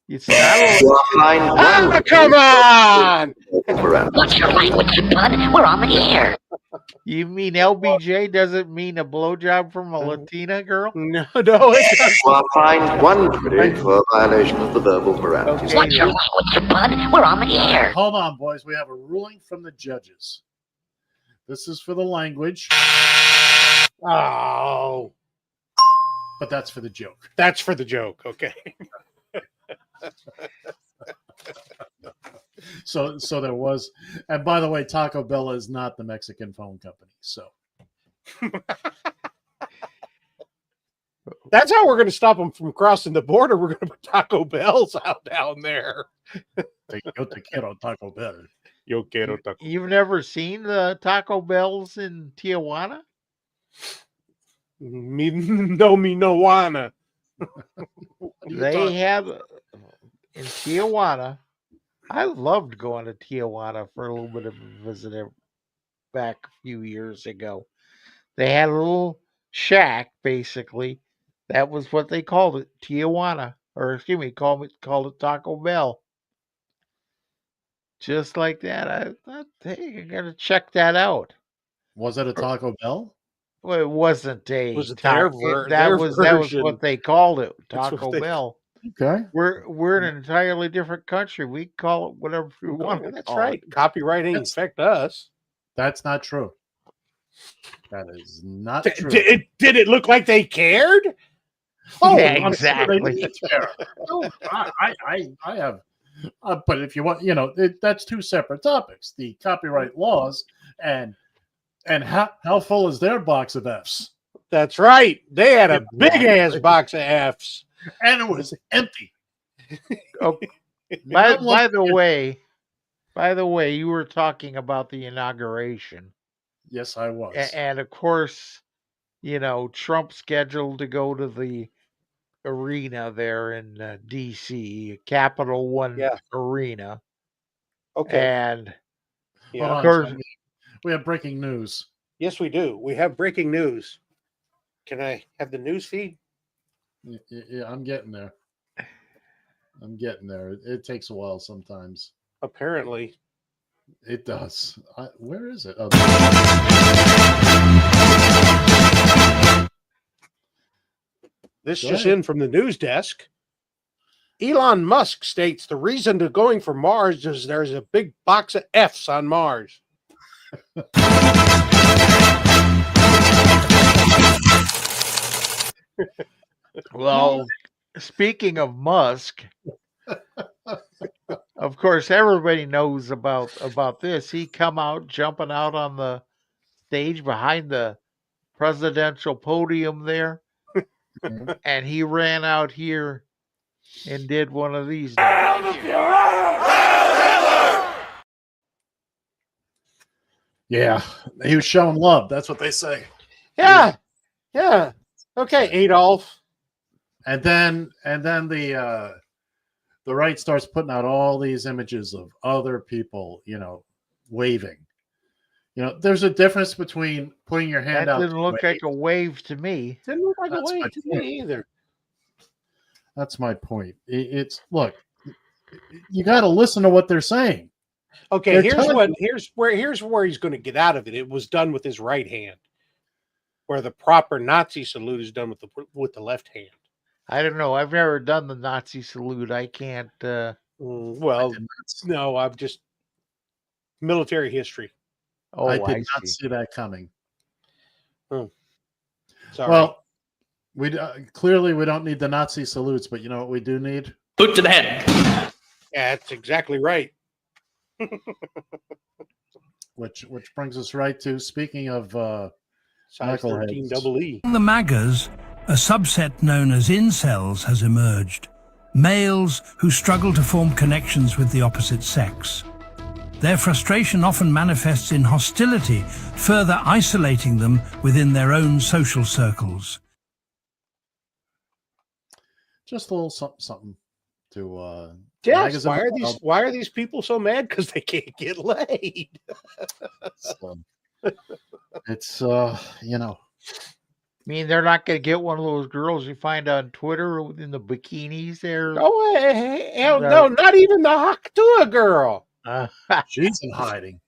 It's not come on! What's your language, bud? We're on the air. You mean LBJ doesn't mean a blowjob from a Latina girl? No, it doesn't. Well, fined 1 for violation of the verbal moralities. What's your language, bud? We're on the air. Hold on, boys. We have a ruling from the judges. This is for the language. Oh. But that's for the joke. That's for the joke, okay. So there was, and by the way, Taco Bell is not the Mexican phone company. So that's how we're going to stop them from crossing the border. We're going to put Taco Bells out down there. Yo te quiero Taco Bell. Yo quiero Taco. You've never seen the Taco Bells in Tijuana? Me no wanna. They have in Tijuana. I loved going to Tijuana for a little bit of a visit back a few years ago. They had a little shack, basically. That was what they called it, Tijuana. Or excuse me, called it Taco Bell. Just like that. I thought, hey, I gotta check that out. Was it a Taco Bell? Well, it wasn't a. Was it that their was version? what they called it, That's Taco what they- Bell. Okay. We're in an entirely different country. We call it whatever we want. That's right. Copyright ain't affect us. That's not true. That is not true. Did it look like they cared? Oh, Yeah, I'm sure they exactly. did care. No, I have, but if you want, that's two separate topics: the copyright laws and how full is their box of Fs? That's right. They had a big ass box of Fs, and it was empty. Oh, by the way, you were talking about the inauguration. Yes, I was. And of course, Trump scheduled to go to the arena there in D.C., Capital One Arena. Okay. And Hold on of a course, second. We have breaking news. Yes, we do. We have breaking news. Can I have the news feed? Yeah, I'm getting there. It takes a while sometimes. Apparently. It does. Where is it? This Go just ahead. in from the news desk. Elon Musk states the reason to going for Mars is there's a big box of Fs on Mars. well, speaking of Musk, of course, everybody knows about this. He come out jumping out on the stage behind the presidential podium there, and he ran out here and did one of these. Yeah, he was showing love. That's what they say. Yeah. Yeah. Okay, Adolf. And then the right starts putting out all these images of other people, waving. There's a difference between putting your hand That out. didn't look like a wave to me. Didn't look like a That's my wave to point. me either. That's my point. It's look, you got to listen to what they're saying. Okay, They're here's telling where he's going to get out of it. It was done with his right hand, where the proper Nazi salute is done with the left hand. I don't know. I've never done the Nazi salute. I can't. Well, no, I'm just military history. Oh, I did not see. see that coming. Sorry. Well, clearly we don't need the Nazi salutes, but you know what we do need? Boot to the head. Yeah, that's exactly right. Which brings us right to speaking of Size 13 double E. Among the MAGAs, a subset known as incels has emerged. Males who struggle to form connections with the opposite sex. Their frustration often manifests in hostility, further isolating them within their own social circles. Just a little something to Yes, why are these people so mad? Because they can't get laid. It's I mean, they're not going to get one of those girls you find on Twitter in the bikinis there. Oh, hell no, not even the Haktua girl. She's in hiding.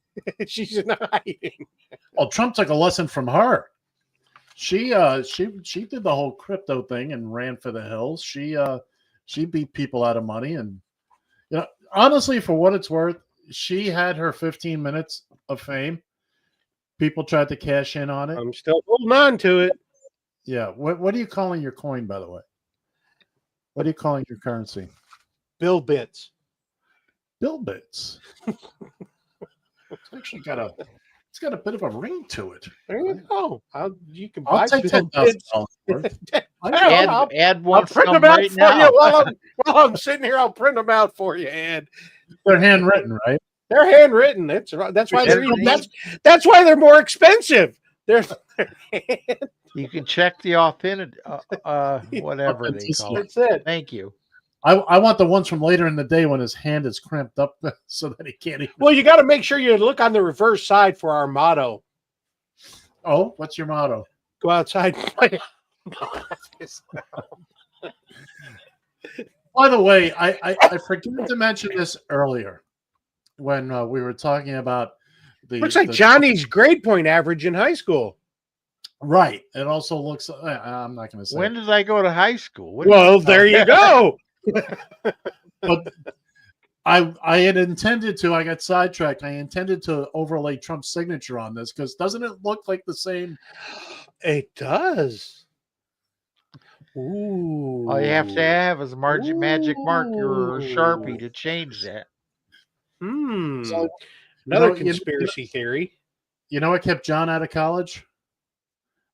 She's in hiding. Well, Trump took a lesson from her. She did the whole crypto thing and ran for the hills. She beat people out of money, and honestly, for what it's worth, she had her 15 minutes of fame. People tried to cash in on it. I'm still holding on to it. Yeah. What are you calling your coin, by the way? What are you calling your currency? Bill bits. Bill bits. It's actually got a bit of a ring to it. There you go. You can I'll buy take Bill $10,000 bits. worth. Add one I'll print some them out right for now. you while I'm sitting here. I'll print them out for you, Ed. They're handwritten, right? They're handwritten. That's why that's why they're more expensive. They're You can check the authentic, whatever they call it. That's it. Thank you. I want the ones from later in the day when his hand is cramped up so that he can't even. Well, you got to make sure you look on the reverse side for our motto. Oh, what's your motto? Go outside and play. By the way, I forgot to mention this earlier when we were talking about the. Looks like Johnny's grade point average in high school. Right. It also looks. I'm not going to say. When did I go to high school? Well, there you go. But I had intended to. I got sidetracked. I intended to overlay Trump's signature on this because doesn't it look like the same? It does. Ooh. All you have to have is a magic marker or a Sharpie to change that. So, another conspiracy theory. You know what kept John out of college?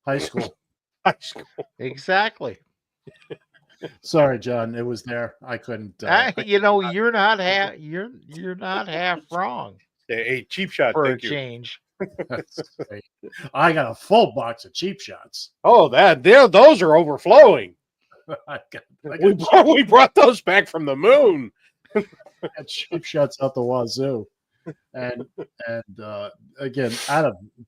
High school. High school. Exactly. Sorry, John. It was there. I couldn't. You're not half wrong. Hey, cheap shot for a change. I got a full box of cheap shots. Oh, those are overflowing. We brought those back from the moon. Got cheap shots out the wazoo, and again,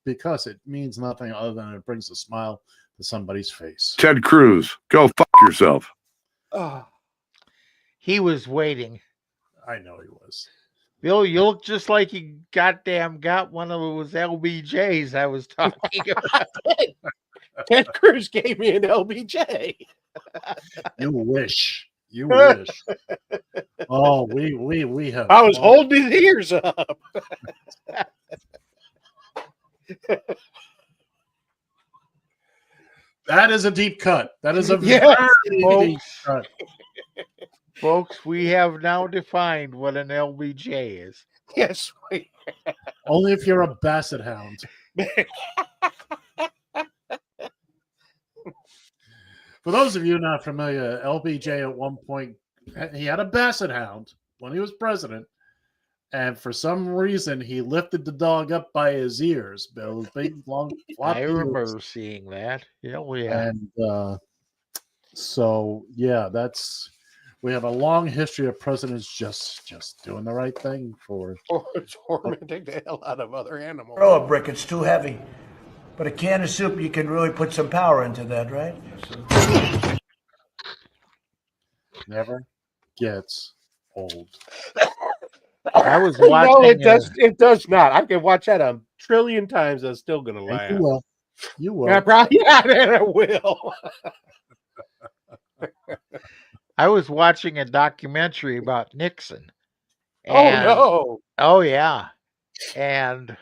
because it means nothing other than it brings a smile to somebody's face. Ted Cruz, go fuck yourself. He was waiting. I know he was. Bill, you look just like you goddamn got one of those LBJs I was talking about. Ted Cruz gave me an LBJ. You wish. You wish. Oh, we have. I was holding his ears up. That is a deep cut. That is a Yes, very deep cut. Folks, we have now defined what an LBJ is. Yes. Only if you're a basset hound. For those of you not familiar, LBJ at one point, he had a basset hound when he was president, and for some reason he lifted the dog up by his ears, Bill. Big long floppy I remember ears. seeing that. Yeah. And so yeah, we have a long history of presidents just doing the right thing for tormenting the hell out of other animals. Throw a brick, it's too heavy. But a can of soup, you can really put some power into that, right? never gets old. I was watching. No, it does. It does not. I can watch that a trillion times. I'm still gonna laugh. You will. You will. Yeah, probably. Yeah, I will. I was watching a documentary about Nixon. Oh no! Oh yeah, and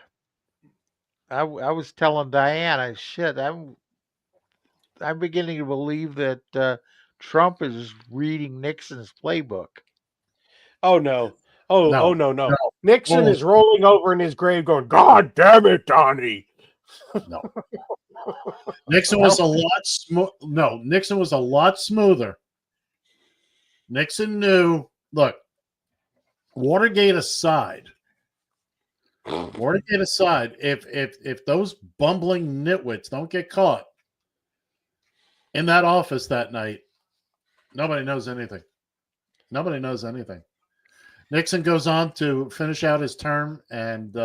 I was telling Diana, shit, I'm beginning to believe that Trump is reading Nixon's playbook. Oh no! Oh no! Nixon Oh. is rolling over in his grave, going, "God damn it, Donnie!" No. Nixon was a lot Nixon was a lot smoother. Nixon knew. Look, Watergate aside, if those bumbling nitwits don't get caught in that office that night, nobody knows anything. Nobody knows anything. Nixon goes on to finish out his term, and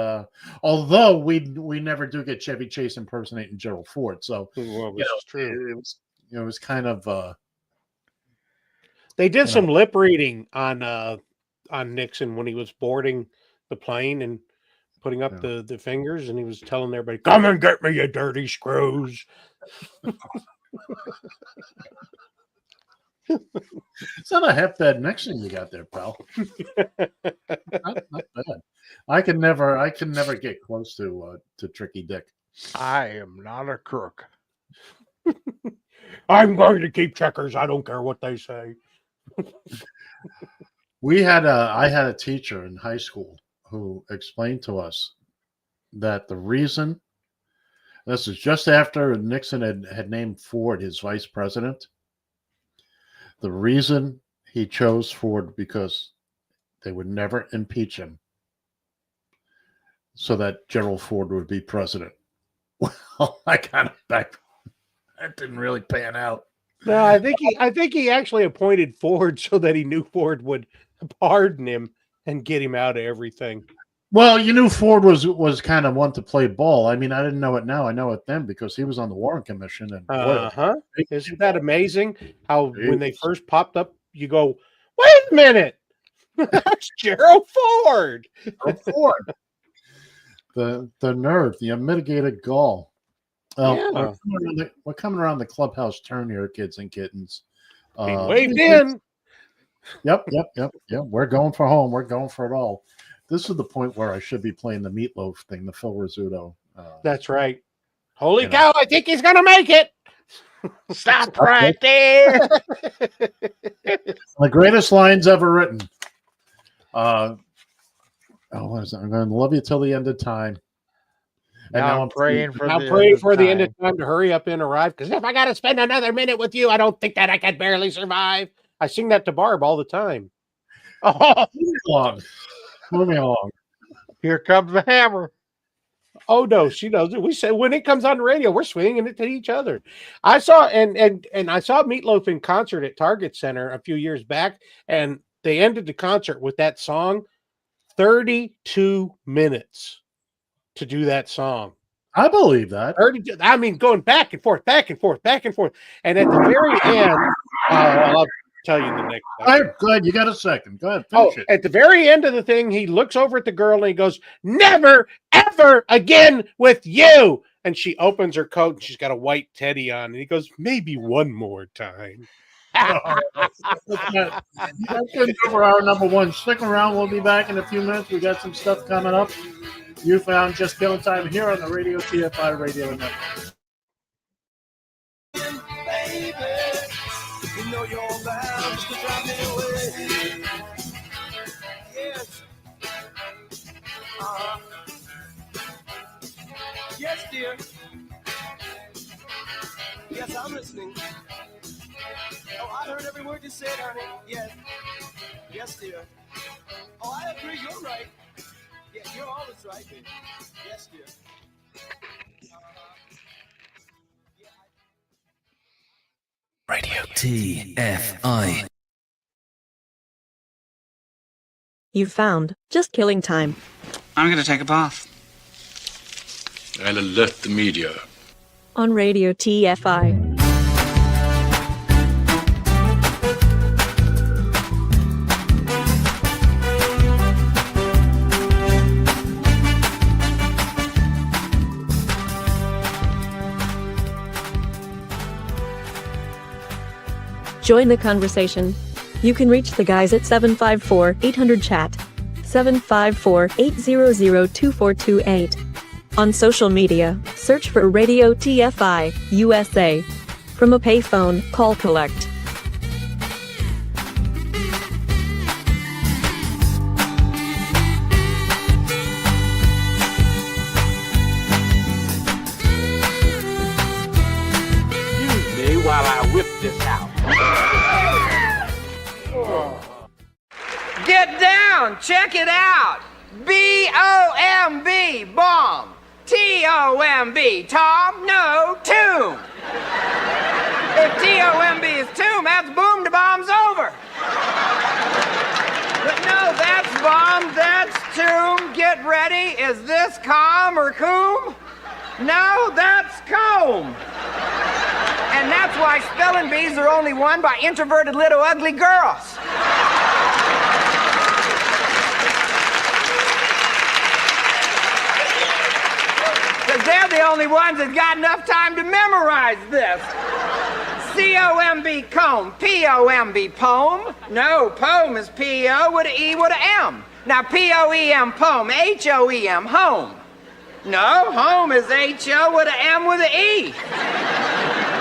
although we never do get Chevy Chase impersonating Gerald Ford, so it's true. It was kind of. They did some lip reading on Nixon when he was boarding the plane and putting up the fingers, and he was telling everybody, "Come and get me, you dirty screws." It's not a half bad Nixon you got there, pal. not bad. I can never get close to Tricky Dick. I am not a crook. I'm going to keep checkers. I don't care what they say. I had a teacher in high school who explained to us that the reason, this is just after Nixon had named Ford his vice president, the reason he chose Ford because they would never impeach him so that Gerald Ford would be president. Well, I got it back. That didn't really pan out. No, I think he actually appointed Ford so that he knew Ford would pardon him and get him out of everything. Well, you knew Ford was kind of one to play ball. I mean, I didn't know it now. I know it then because he was on the Warren Commission. And Isn't that amazing? How when they first popped up, you go, "Wait a minute, that's Gerald Ford." Ford. The nerve, the unmitigated gall. Yeah. We're coming around the clubhouse turn here, kids and kittens. Being waved in. Yep. We're going for home. We're going for it all. This is the point where I should be playing the meatloaf thing, the Phil Rizzuto. That's right. Holy cow! I think he's gonna make it. Stop right there. The greatest lines ever written. What is that? I'm going to love you till the end of time. And now I'm praying for the end of time to hurry up and arrive. Because if I got to spend another minute with you, I don't think that I could barely survive. I sing that to Barb all the time. Oh, moving along. Here comes the hammer. Oh no, she knows it. We say when it comes on the radio, we're swinging it to each other. I saw and I saw Meatloaf in concert at Target Center a few years back, and they ended the concert with that song. 32 minutes to do that song. I believe that. 32, I mean, going back and forth, back and forth, back and forth. And at the very end, I'll tell you the next time. Go ahead. You got a second. Go ahead. Finish it. At the very end of the thing, he looks over at the girl and he goes, "Never, ever again with you." And she opens her coat and she's got a white teddy on. And he goes, "Maybe one more time." Over our number one. Stick around. We'll be back in a few minutes. We got some stuff coming up. You found Just Killing Time here on the Radio TFI Radio Network. Baby, you know you're bound to drive me away. Yes. Yes, dear. Yes, I'm listening. Oh, I heard every word you said, honey. Yes. Yes, dear. Oh, I agree. You're right. Yeah, you're always right, baby. Yes, dear. Radio TFI. You found just killing time. I'm going to take a bath. I'll alert the media. On Radio TFI. Join the conversation. You can reach the guys at 754-800-CHAT, 754-800-2428. On social media, search for Radio TFI USA. From a payphone, call collect. Excuse me while I whip this out. Get down! Check it out! B-O-M-B, bomb! T-O-M-B, Tom, no, tomb! If T-O-M-B is tomb, that's boom, the bomb's over! But no, that's bomb, that's tomb, get ready, is this calm or coom? No, that's comb! And that's why spelling bees are only won by introverted little ugly girls. Because they're the only ones that got enough time to memorize this. C-O-M-B, comb. P-O-M-B, poem. No, poem is P-O with an E with an M. Now, P-O-E-M, poem. H-O-E-M, home. No, home is H-O with an M with an E.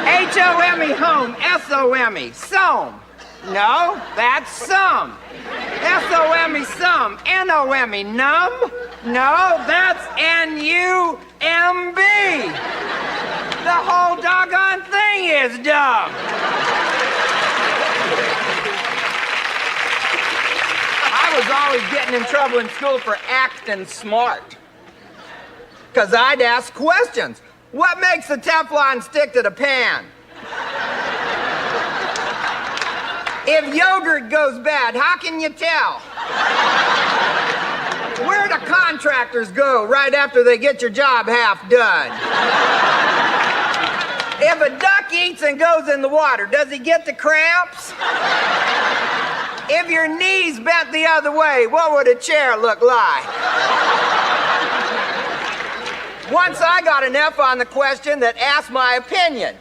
H-O-M-E, home. S-O-M-E, some. No, that's some. S-O-M-E, some. N-O-M-E, numb. No, that's N-U-M-B. The whole doggone thing is dumb. I was always getting in trouble in school for acting smart. Because I'd ask questions. What makes the Teflon stick to the pan? If yogurt goes bad, how can you tell? Where do contractors go right after they get your job half done? If a duck eats and goes in the water, does he get the cramps? If your knees bent the other way, what would a chair look like? Once I got an F on the question that asked my opinion.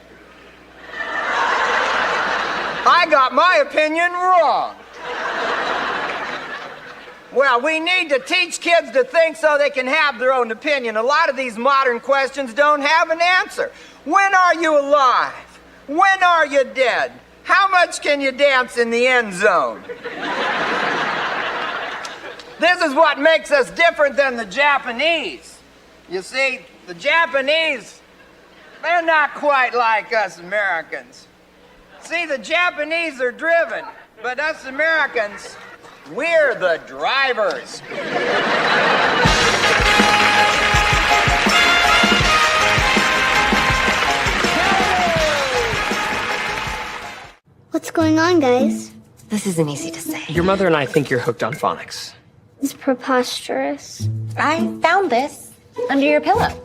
I got my opinion wrong. Well, we need to teach kids to think so they can have their own opinion. A lot of these modern questions don't have an answer. When are you alive? When are you dead? How much can you dance in the end zone? This is what makes us different than the Japanese. You see, the Japanese, they're not quite like us Americans. See, the Japanese are driven, but us Americans, we're the drivers. What's going on, guys? This isn't easy to say. Your mother and I think you're hooked on phonics. It's preposterous. I found this under your pillow.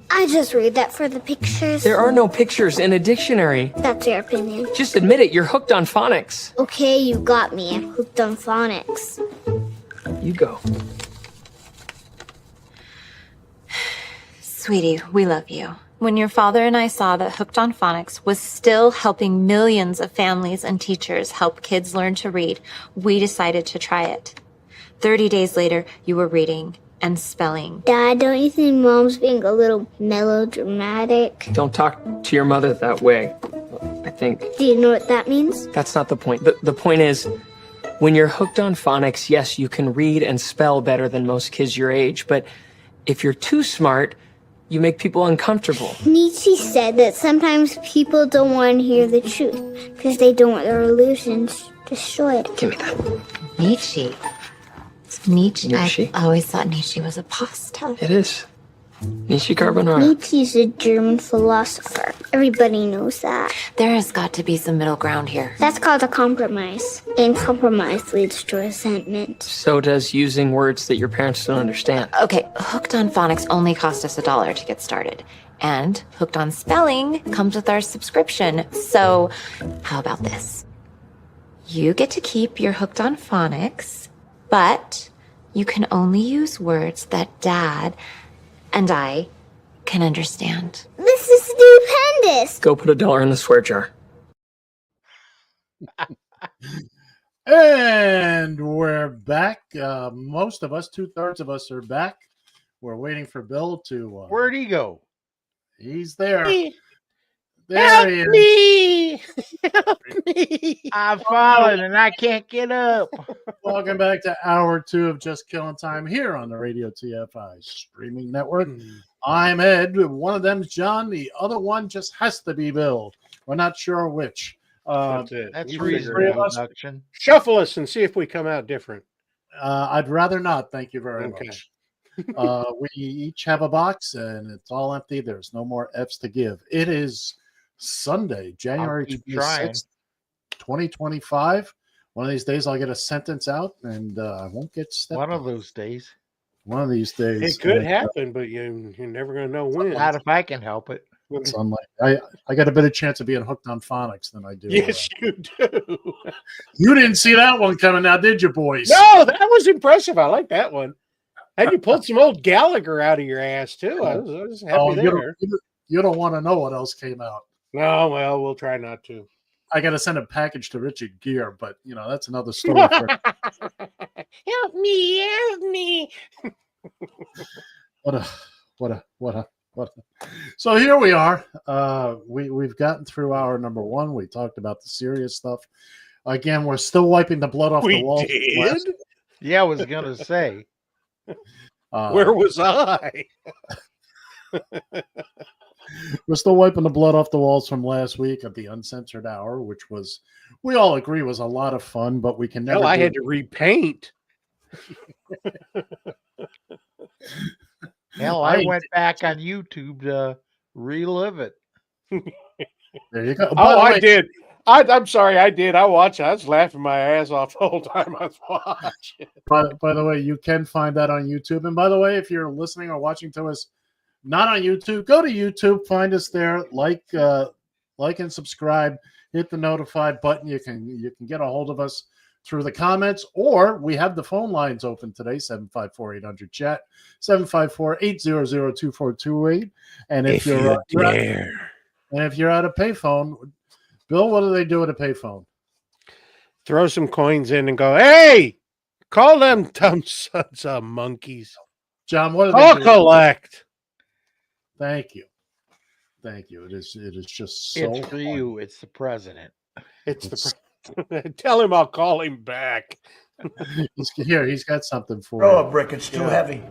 I just read that for the pictures. There are no pictures in a dictionary. That's your opinion. Just admit it, you're hooked on phonics. Okay, you got me. I'm hooked on phonics. You go. Sweetie, we love you. When your father and I saw that Hooked on Phonics was still helping millions of families and teachers help kids learn to read, we decided to try it. 30 days later, you were reading and spelling. Dad, don't you think Mom's being a little melodramatic? Don't talk to your mother that way, I think. Do you know what that means? That's not the point. The point is, when you're hooked on phonics, yes, you can read and spell better than most kids your age, but if you're too smart, you make people uncomfortable. Nietzsche said that sometimes people don't want to hear the truth because they don't want their illusions destroyed. Give me that. Nietzsche. Nietzsche. Nietzsche. I always thought Nietzsche was a pasta. It is. Nietzsche carbonara. Nietzsche's a German philosopher. Everybody knows that. There has got to be some middle ground here. That's called a compromise. And compromise leads to resentment. So does using words that your parents don't understand. Okay, Hooked on Phonics only cost us $1 to get started. And Hooked on Spelling comes with our subscription. So how about this? You get to keep your Hooked on Phonics, but you can only use words that Dad and I can understand. This is stupendous. Go put $1 in the swear jar. And we're back. Most of us, 2/3 of us, are back. We're waiting for Bill to. Where'd he go? He's there. There Help he is. me! Help me! I've fallen and I can't get up. Welcome back to hour 2 of Just Killing Time here on the Radio TFI streaming network. I'm Ed. One of them's John. The other one just has to be Bill. We're not sure which. That's it. That's You reasonable, us. production. Shuffle us and see if we come out different. I'd rather not. Thank you very much. We each have a box and it's all empty. There's no more F's to give. It is Sunday, January 26th, 2025. One of these days I'll get a sentence out and I won't get stepped One of on. those days. One of these days. It could happen, but you're never going to know when. Not if I can help it. It's unlike I got a better chance of being hooked on phonics than I do. Yes, you do. You didn't see that one coming now, did you, boys? No, that was impressive. I like that one. And you pulled some old Gallagher out of your ass, too. I was happy there. You don't want to know what else came out. No, well, we'll try not to. I got to send a package to Richard Gere, but, that's another story. Help me. What a. So here we are. We've gotten through hour number 1. We talked about the serious stuff. Again, we're still wiping the blood off the walls. Did? Yeah, I was going to say. Where was I? We're still wiping the blood off the walls from last week at the Uncensored Hour, which was, we all agree, was a lot of fun, but we can never. Hell, I had to repaint. Hell, I went back on YouTube to relive it. There you go. Oh, I did. I'm sorry, I did. I watched it. I was laughing my ass off the whole time I was watching. By the way, you can find that on YouTube. And by the way, if you're listening or watching to us not on YouTube, go to YouTube, find us there, like and subscribe, hit the notified button. You can get a hold of us through the comments, or we have the phone lines open today, 754-800-CHAT, 754-800-2428. And if you're at a payphone, Bill, what do they do at a payphone? Throw some coins in and go, hey, call them dumb sons of monkeys. John, what do I'll they do? collect. Thank you. It is just so It's for you. It's the president. Tell him I'll call him back. He's got something for Throw you. a brick, it's too heavy.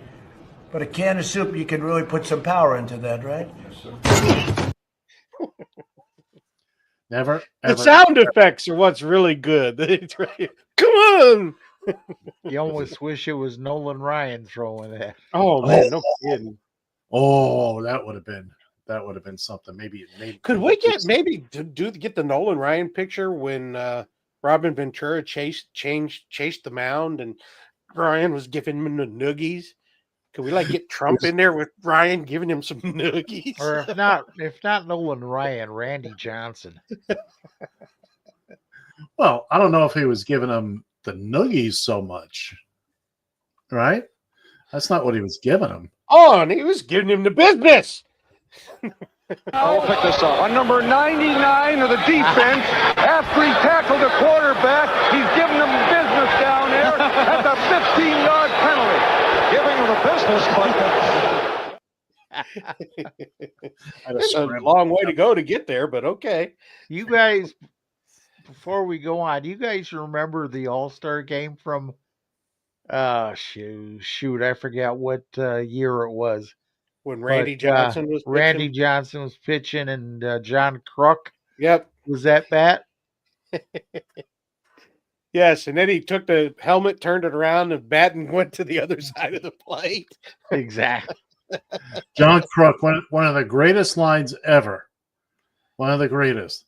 But a can of soup, you can really put some power into that, right? Never. The sound effects are what's really good. Come on. You almost wish it was Nolan Ryan throwing that. Oh man, no kidding. Oh, that would have been something. Maybe Could we get get the Nolan Ryan picture when Robin Ventura chased the mound and Ryan was giving him the noogies? Could we get Trump in there with Ryan giving him some noogies? Or if not Nolan Ryan, Randy Johnson. Well, I don't know if he was giving him the noogies so much, right? That's not what he was giving him. Oh, and he was giving him the business. I'll pick this up. On number 99 of the defense, after he tackled the quarterback, he's giving them business down there at the 15-yard penalty. Giving him the business, but It's a long way to go to get there, but okay. You guys, before we go on, do you guys remember the All-Star game from shoot, I forgot what year it was. When Randy Johnson was pitching? Randy Johnson was pitching and John Kruk was that bat. Yes, and then he took the helmet, turned it around, and batting went to the other side of the plate. Exactly. John Crook, one of the greatest lines ever. One of the greatest.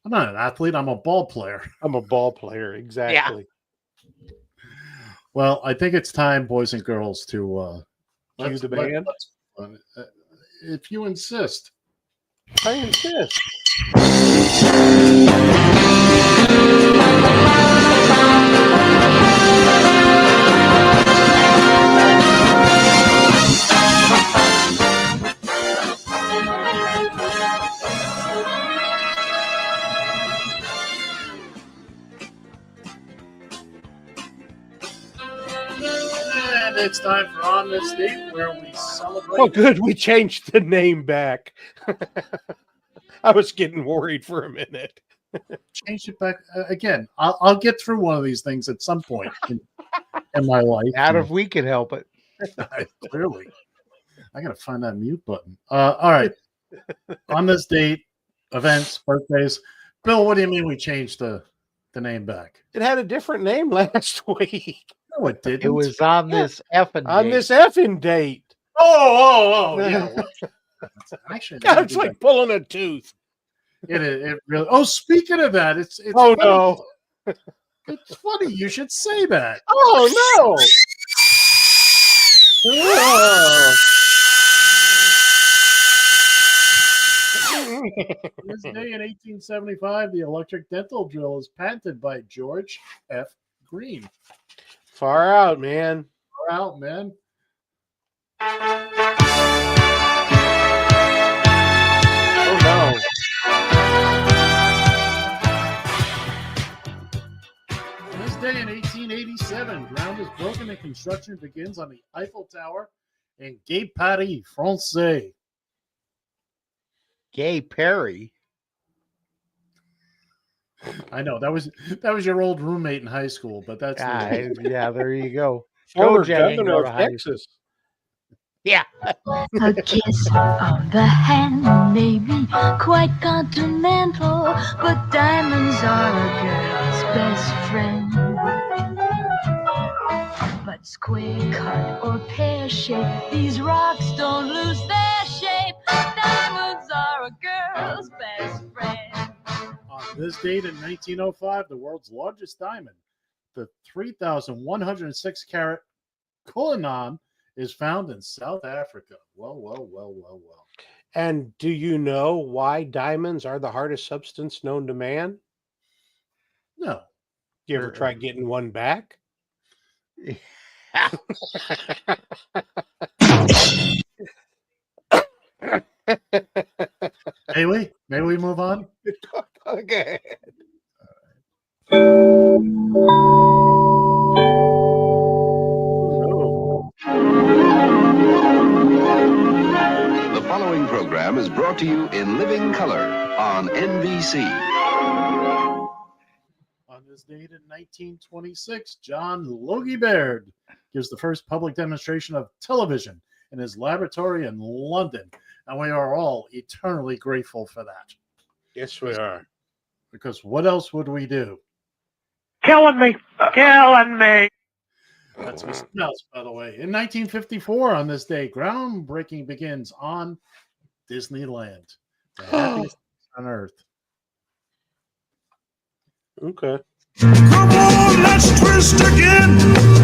I'm not an athlete. I'm a ball player. I'm a ball player. Exactly. Yeah. Well, I think it's time, boys and girls, to cue the band. If you insist. I insist. And it's time for On This Date, where we celebrate. Oh, good. We changed the name back. I was getting worried for a minute. Change it back again. I'll get through one of these things at some point in my life. Not if we can help it. Clearly. I got to find that mute button. All right. On This Date, events, birthdays. Bill, what do you mean we changed the name back? It had a different name last week. No, it didn't. It was on this effing date. On this effing date. Oh, yeah. Actually, God, it's like pulling a tooth. It really. Oh, speaking of that, it's oh funny. no, it's funny. You should say that. Oh no. This day in 1875, the electric dental drill is patented by George F. Green. Far out, man. Far out, man. Oh no. On this day in 1887, ground is broken and construction begins on the Eiffel Tower in Gay Paris, Francais. Gay Perry. I know that was your old roommate in high school, but that's yeah. There you go. Former governor of Texas. Yeah. A kiss on the hand may be quite continental, but diamonds are a girl's best friend. But square cut or pear shape, these rocks don't lose their shape. Diamonds are a girl's best friend. On this date in 1905, the world's largest diamond, the 3,106 carat Killin, is found in South Africa. Well. And do you know why diamonds are the hardest substance known to man? No. You ever try getting one back? May we move on? Okay. The following program is brought to you in living color on NBC. On this date in 1926, John Logie Baird gives the first public demonstration of television in his laboratory in London. And we are all eternally grateful for that. Yes, we are. Because what else would we do? Killing me. That's Mr. Mouse, by the way. In 1954, on this day, groundbreaking begins on Disneyland. The happiest on Earth. Okay. Come on, let's twist again,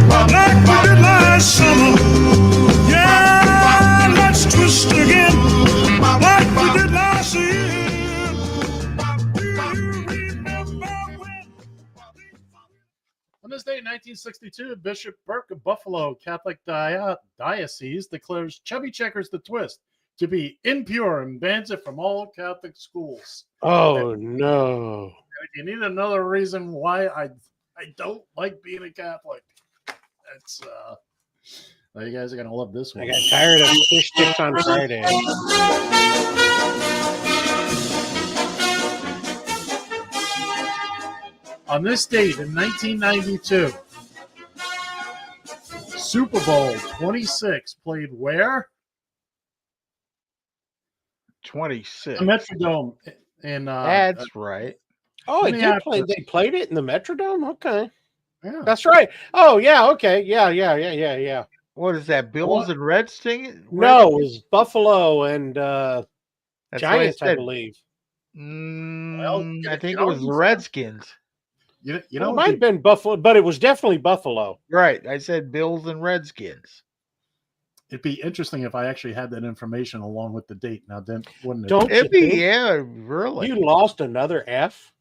like we did last summer. Yeah, let's twist again, like we did last year. On this day in 1962, Bishop Burke of Buffalo Catholic Diocese declares Chubby Checkers the Twist to be impure and bans it from all Catholic schools. Oh, no. If you need another reason why I don't like being a Catholic, that's well, you guys are gonna love this one. I got tired of fish sticks on Friday. On this date in 1992, Super Bowl 26 played where? 26. The Metrodome in That's right. Oh, it did play. They played it in the Metrodome. Okay, yeah, that's right. Oh, yeah. Okay, yeah. What is that? Bills and Reds thing? No, it was Buffalo and That's Giants, what I I said. believe. I think it was the Redskins. You Well, know, it might have been Buffalo, but it was definitely Buffalo. Right. I said Bills and Redskins. it'd be interesting if I actually had that information along with the date. Now, then, wouldn't it? Don't It'd you be, think? yeah, really. You lost another F?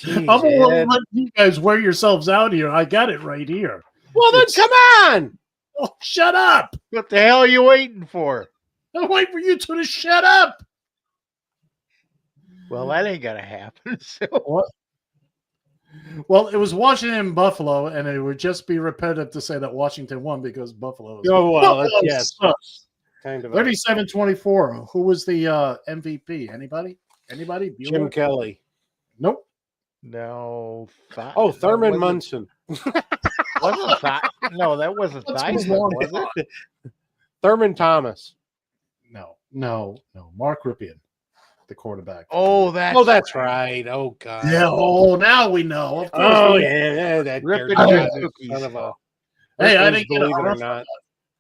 I'm Jeez, going to Ed. let you guys wear yourselves out here. I got it right here. Well, then come on. Oh, shut up. What the hell are you waiting for? I'm waiting for you two to shut up. Well, that ain't gonna happen. So What? Well, it was Washington and Buffalo, and it would just be repetitive to say that Washington won because Buffalo. Oh, well, Buffalo yes. sucks. Kind of 37-24. Who was the MVP? Anybody? Bueller? Jim Kelly. Nope. no. Oh, Thurman wasn't- Munson. Wasn't no, that wasn't That's Theismann, wrong. was it? Thurman Thomas. No. Mark Ripien, the quarterback. Oh, that's right. Oh, God. Yeah. Oh, now we know. Of course Oh, we know. yeah. That Ripping dirty your cookies. son of a. Hey, I Listeners, didn't get a believe it or harumph from not. that.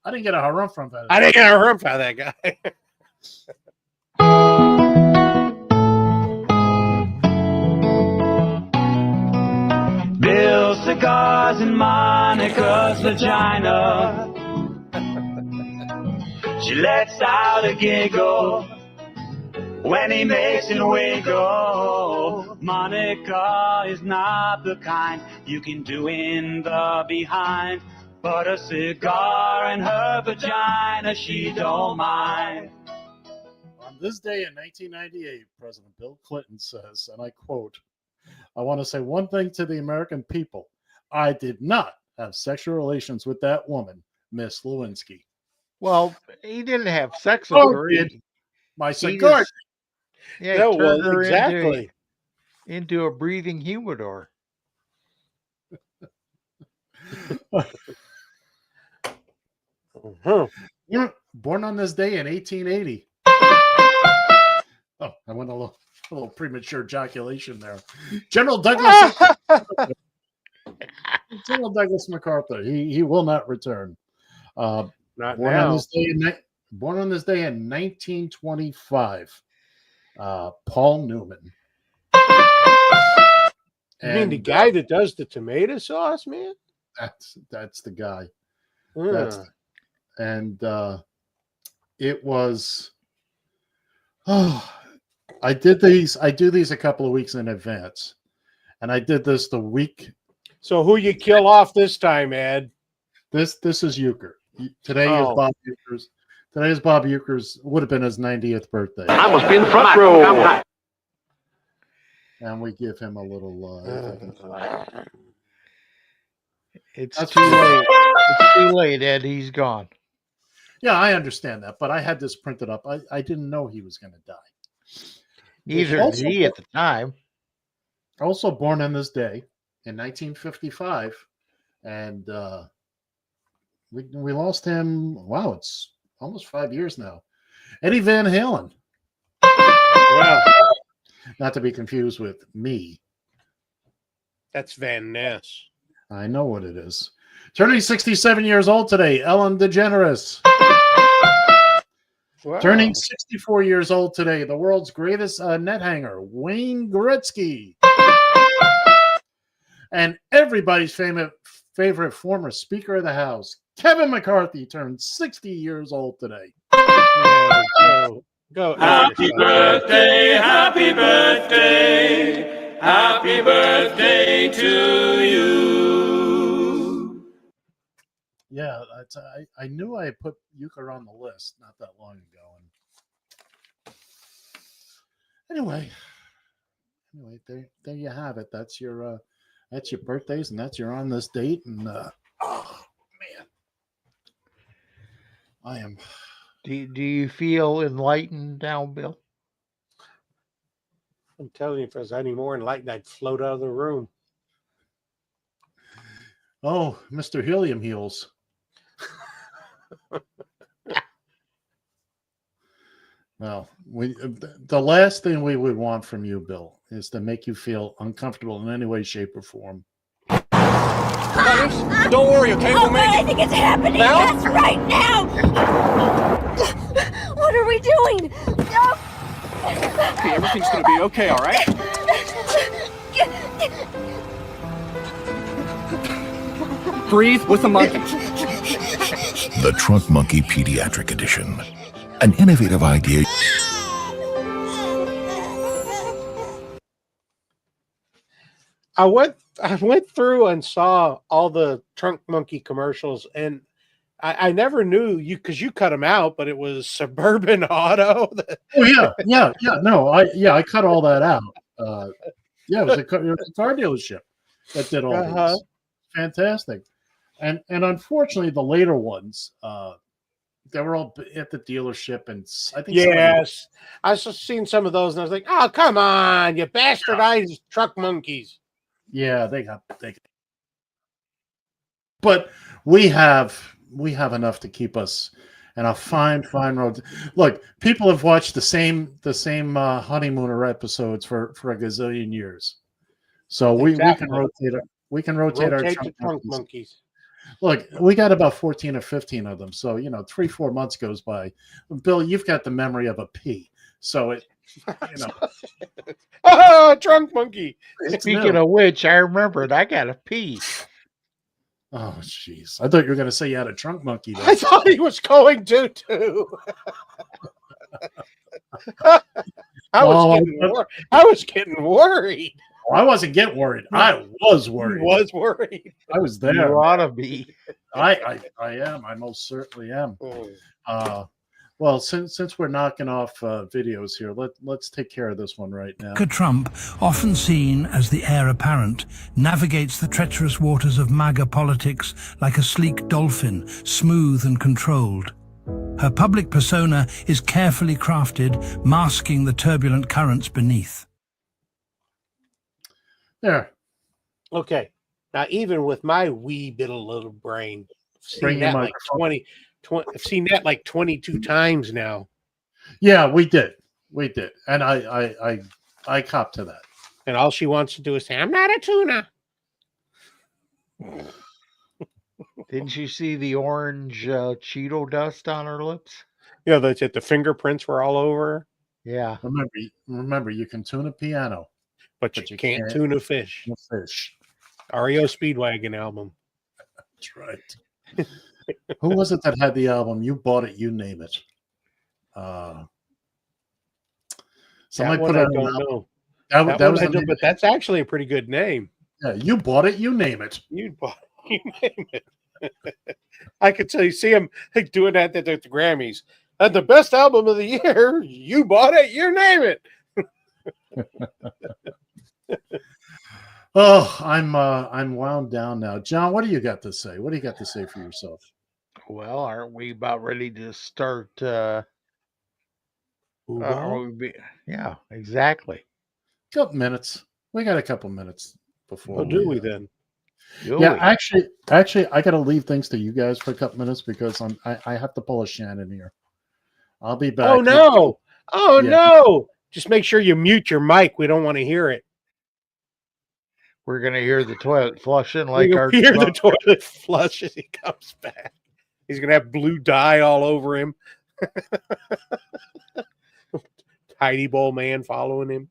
I didn't get a harumph from that. I didn't get a harumph out of that guy. Bill cigars in Monica's vagina. She lets out a giggle when he makes it wiggle. Monica is not the kind you can do in the behind, but a cigar in her vagina she don't mind. On this day in 1998, President Bill Clinton says, and I quote, "I want to say one thing to the American people. I did not have sexual relations with that woman, Miss Lewinsky." Well, he didn't have sex with Oh, her. did. He, My he cigar. just- yeah, he No, turned well, her exactly. into a breathing humidor. You know, born on this day in 1880. Oh, I went a little premature ejaculation there. General Douglas. General Douglas MacArthur. He will not return. Not born now. on this day in 1925. Paul Newman. You mean the guy that does the tomato sauce, man? That's the guy. Mm. It was. Oh, I do these a couple of weeks in advance, and I did this the week. So who you kill off this time, Ed? This is Euchre. Today is Oh. Bob Euchre's. Today is Bob Euchre's. Would have been his 90th birthday. I must be in the front row. And we give him a little. It's That's too true. late. It's too late, Ed. He's gone. Yeah, I understand that, but I had this printed up. I didn't know he was going to die. Neither did Also- he at the time. Also born on this day in 1955, and we lost him. Wow, it's almost 5 years now. Eddie Van Halen, Wow. not to be confused with me. That's Van Ness. I know what it is. Turning 67 years old today, Ellen DeGeneres. Wow. Turning 64 years old today, the world's greatest net hanger, Wayne Gretzky. And everybody's favorite former Speaker of the House, Kevin McCarthy, turned 60 years old today. Go. Happy birthday, happy birthday, happy birthday to you. Yeah, I knew I put Euchre on the list not that long ago. And anyway, there you have it. That's your birthdays, and that's your on this date. And oh man, I am. Do you feel enlightened now, Bill? I'm telling you, if I was any more enlightened, I'd float out of the room. Oh, Mr. Helium Heels. Well, the last thing we would want from you, Bill, is to make you feel uncomfortable in any way, shape, or form. Don't worry, okay? We'll make I it. think it's happening. Now? Yes, right now. What are we doing? No. Okay, everything's gonna be okay, all right? Breathe with the monkey. The Trunk Monkey Pediatric Edition. An innovative idea. I went through and saw all the Trunk Monkey commercials, and I never knew you because you cut them out, but it was Suburban Auto. Oh yeah. No, I cut all that out. Yeah, it was a car dealership that did all these. Fantastic, and unfortunately, the later ones, they were all at the dealership, and I think yes, I've seen some of those, and I was like, "Oh, come on, you bastardized truck monkeys!" Yeah, they got. But we have enough to keep us in a fine road. Look, people have watched the same Honeymooner episodes for a gazillion years, so Exactly. we can rotate our the trunk monkeys. Look, we got about 14 or 15 of them, so 3-4 months goes by. Bill, you've got the memory of a pea, so it. Oh, trunk monkey. Speaking of which, I remembered I got a pee. Oh, jeez. I thought you were going to say you had a trunk monkey. I thought he was going to, too. I was getting worried. Well, I wasn't getting worried. I was worried. You was worried. I was there. You ought to be. I am. I most certainly am. Well, since we're knocking off videos here, let's take care of this one right now. Trump, often seen as the heir apparent, navigates the treacherous waters of MAGA politics like a sleek dolphin, smooth and controlled. Her public persona is carefully crafted, masking the turbulent currents beneath. There. Okay. Now, even with my wee bit of little brain, I've seen that like 22 times now. Yeah, we did, and I cop to that. And all she wants to do is say, "I'm not a tuna." Didn't you see the orange Cheeto dust on her lips? Yeah, that's it. The fingerprints were all over her. Yeah. Remember, you can tune a piano, but you can't tune a fish. REO Speedwagon album. That's right. Who was it that had the album? You Bought It, You Name It. Somebody put out an album. That was but that's actually a pretty good name. Yeah, You Bought It, You Name It. You Bought It, You Name It. I could see him doing that at the Grammys. And the best album of the year, You Bought It, You Name It. Oh, I'm wound down now. John, what do you got to say? What do you got to say for yourself? Well, aren't we about ready to start? Yeah, exactly. Couple minutes. We got a couple minutes before. Oh, do we then? Actually, I got to leave things to you guys for a couple minutes because I have to pull a Shannon here. I'll be back. Oh no! No! Just make sure you mute your mic. We don't want to hear it. We're gonna hear the toilet flushing like our the toilet flush as he comes back. He's gonna have blue dye all over him. Tidy bowl man following him.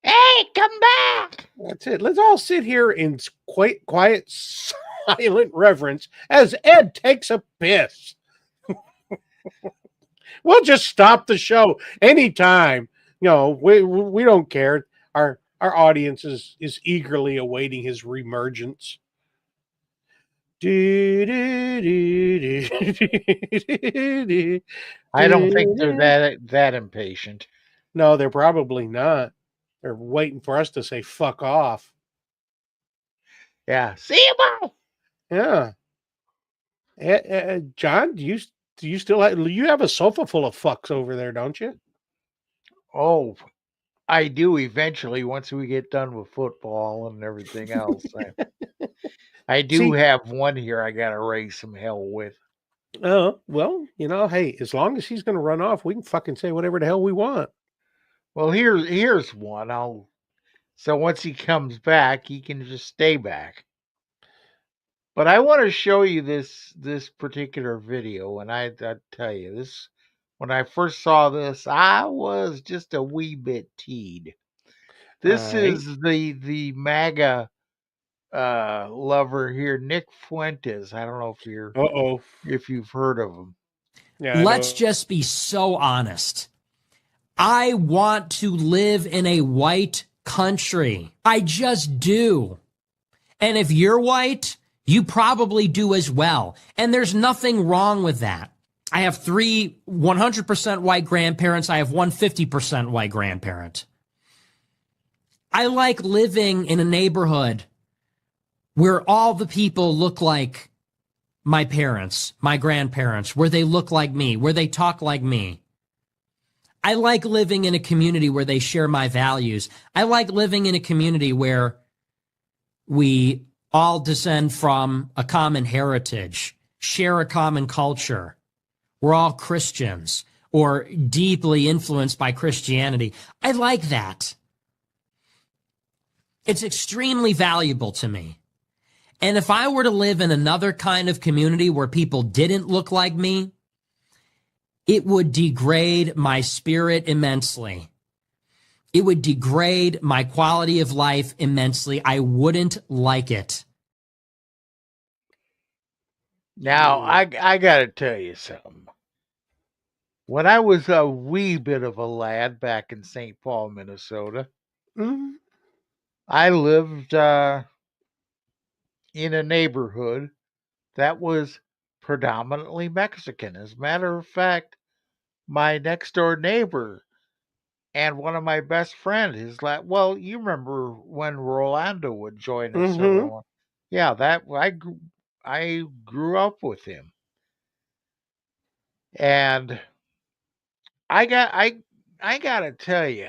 Hey, come back! That's it. Let's all sit here in quiet, silent reverence as Ed takes a piss. We'll just stop the show anytime. We don't care. Our audience is eagerly awaiting his reemergence. I don't think they're that impatient. No, they're probably not. They're waiting for us to say fuck off. Yeah. See you, bye. Yeah. John, do you still have a sofa full of fucks over there, don't you? Oh, I do eventually once we get done with football and everything else. I do have one here I got to raise some hell with. Oh, well, hey, as long as he's going to run off, we can fucking say whatever the hell we want. Well, here's one. So once he comes back, he can just stay back. But I want to show you this particular video, and I tell you this. When I first saw this, I was just a wee bit teed. This is the MAGA lover here, Nick Fuentes. I don't know if you've heard of him. Yeah, let's just be so honest. I want to live in a white country. I just do. And if you're white, you probably do as well. And there's nothing wrong with that. I have 3 100% white grandparents. I have 150% white grandparent. I like living in a neighborhood where all the people look like my parents, my grandparents, where they look like me, where they talk like me. I like living in a community where they share my values. I like living in a community where we all descend from a common heritage, share a common culture. We're all Christians or deeply influenced by Christianity. I like that. It's extremely valuable to me. And if I were to live in another kind of community where people didn't look like me, it would degrade my spirit immensely. It would degrade my quality of life immensely. I wouldn't like it. Now, I got to tell you something. When I was a wee bit of a lad back in St. Paul, Minnesota, I lived in a neighborhood that was predominantly Mexican. As a matter of fact, my next door neighbor and one of my best friends is like, well, you remember when Rolando would join us? Yeah, that I grew up with him, and I gotta tell you,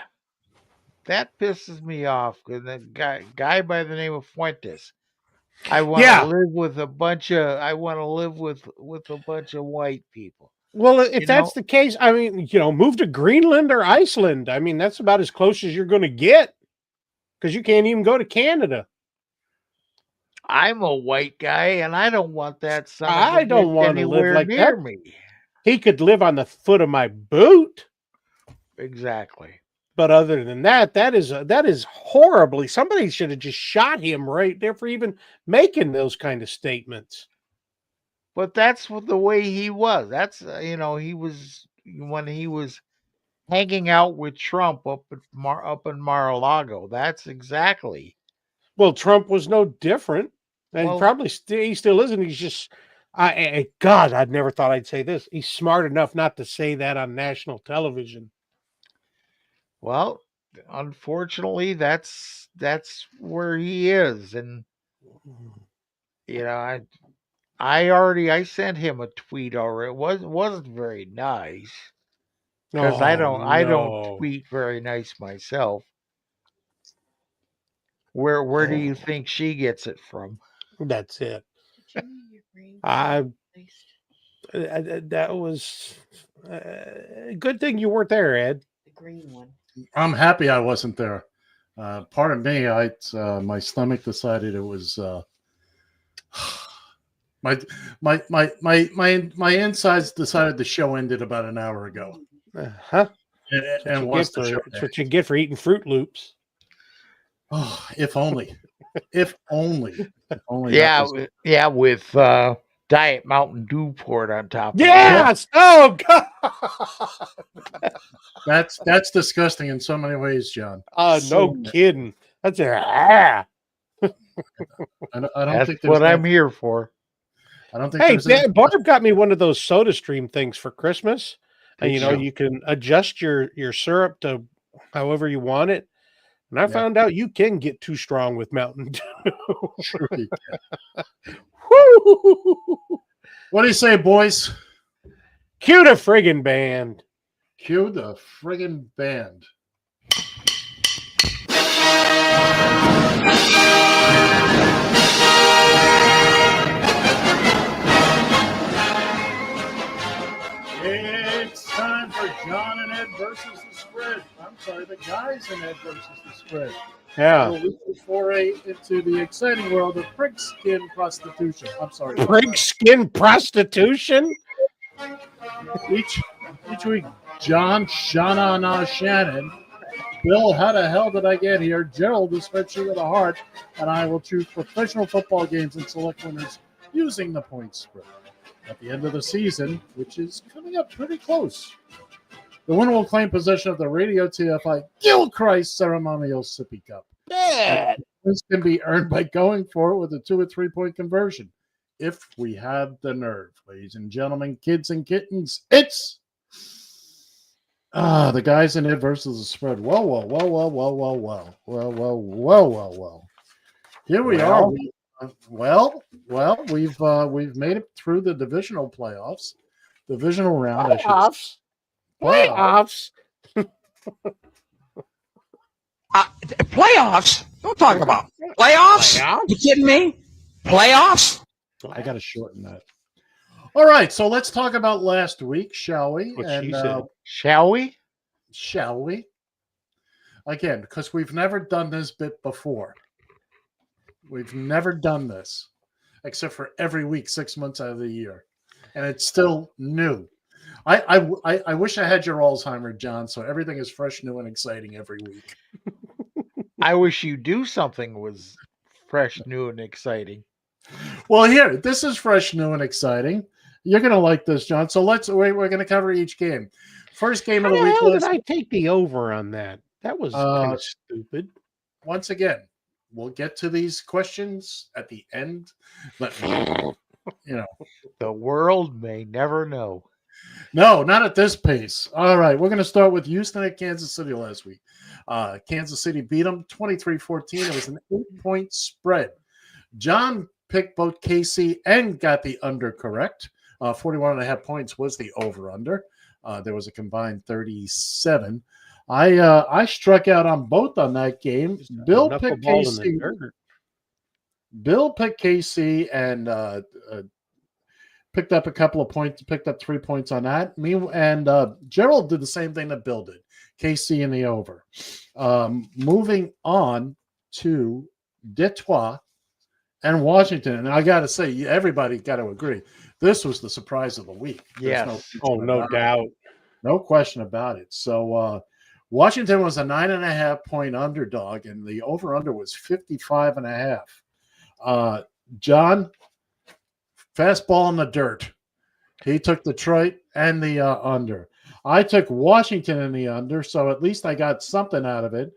that pisses me off because the guy by the name of Fuentes. I want to live with a bunch of. I want to live with a bunch of white people. Well, if that's the case, I mean, move to Greenland or Iceland. I mean, that's about as close as you're going to get because you can't even go to Canada. I'm a white guy, and I don't want that son of a I don't want to live like near that. me. He could live on the foot of my boot. Exactly. But other than that, that is horribly. Somebody should have just shot him right there for even making those kind of statements. But that's the way he was. That's he was when he was hanging out with Trump up in Mar-a-Lago. That's exactly. Well, Trump was no different, and probably he still isn't. He's just, God, I'd never thought I'd say this. He's smart enough not to say that on national television. Well, unfortunately, that's where he is, and I sent him a tweet already. It wasn't very nice because I don't tweet very nice myself. Where do you think she gets it from? That's it. That was a good thing you weren't there, Ed. The green one. I'm happy I wasn't there. Pardon me, my stomach decided it was my insides decided the show ended about an hour ago. And that's what you get for eating Fruit Loops. Oh, if only. If only. If only. Yeah, with Diet Mountain Dew poured on top of it. Yes! Oh, God! That's disgusting in so many ways, John. No kidding. That's I don't think what I'm here for. I don't think. Hey, Barb got me one of those Soda Stream things for Christmas, and you can adjust your syrup to however you want it. And I found out you can get too strong with Mountain Dew. Sure you can. Woo! What do you say, boys? Cue the friggin' band. Cue the friggin' band. It's time for John and Ed versus the spread. I'm sorry, the guys in Ed versus the spread. Yeah. A weekly foray into the exciting world of prig skin prostitution. I'm sorry. Prig skin prostitution? Each week, John, Shannon, Shannon, Bill, how the hell did I get here? Gerald, the spreadsheet of the heart, and I will choose professional football games and select winners using the point spread. At the end of the season, which is coming up pretty close, the winner will claim possession of the Radio TFI Gilchrist Ceremonial Sippy Cup. Bad. This can be earned by going for it with a 2 or 3 point conversion. If we have the nerve, ladies and gentlemen, kids and kittens, it's the guys in it versus the spread. Whoa. Here we are. We've made it through the divisional playoffs, divisional round. Playoffs. Playoffs? Don't talk about playoffs. You kidding me? Playoffs? I got to shorten that. All right, so let's talk about last week, shall we? Shall we? Shall we? Again, because we've never done this bit before. We've never done this, except for every week, 6 months out of the year, and it's still new. I wish I had your Alzheimer, John, so everything is fresh, new, and exciting every week. I wish you do something was fresh, new, and exciting. Well, here, this is fresh, new, and exciting. You're going to like this, John. So we're going to cover each game. First game of the week. How did I take the over on that? That was kind of stupid. Once again, we'll get to these questions at the end. But, the world may never know. No, not at this pace. All right, we're going to start with Houston at Kansas City last week. Kansas City beat them 23-14. It was an 8-point spread. John picked both KC and got the under correct. 41.5 points was the over-under. There was a combined 37. I struck out on both on that game. Bill picked KC. Bill picked KC and picked up a couple of points, picked up 3 points on that. Me and Gerald did the same thing that Bill did. KC in the over. Moving on to Detroit and Washington. And I got to say, everybody got to agree, this was the surprise of the week. Yes. No doubt. No question about it. So Washington was a 9.5 point underdog, and the over-under was 55.5. John, fastball in the dirt. He took Detroit and the under. I took Washington in the under, so at least I got something out of it.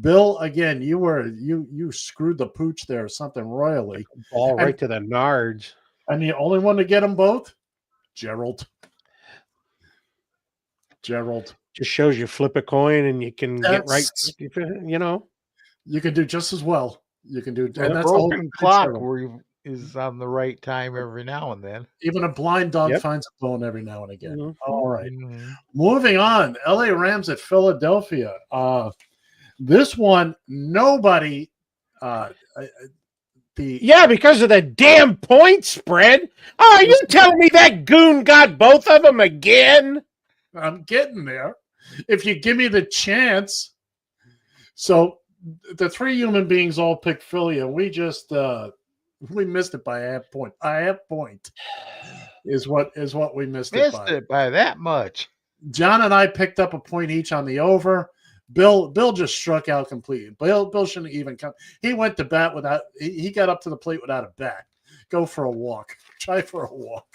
Bill, again, you screwed the pooch there or something royally. Ball right to the nards. And the only one to get them both, Gerald. Just shows you flip a coin and you can get right. You can do just as well. You can do, and that's a broken clock is on the right time every now and then. Even a blind dog finds a bone every now and again. Mm-hmm. All right. Mm-hmm. Moving on, LA Rams at Philadelphia. This one, nobody. Because of the damn point spread. Oh, you telling me that goon got both of them again? I'm getting there. If you give me the chance. So the three human beings all picked Philly, and we just we missed it by a half point. A half point is what we missed it by. Missed it by that much. John and I picked up a point each on the over. Bill just struck out completely. Bill shouldn't even come. He went to bat without. He got up to the plate without a bat. Go for a walk. Try for a walk,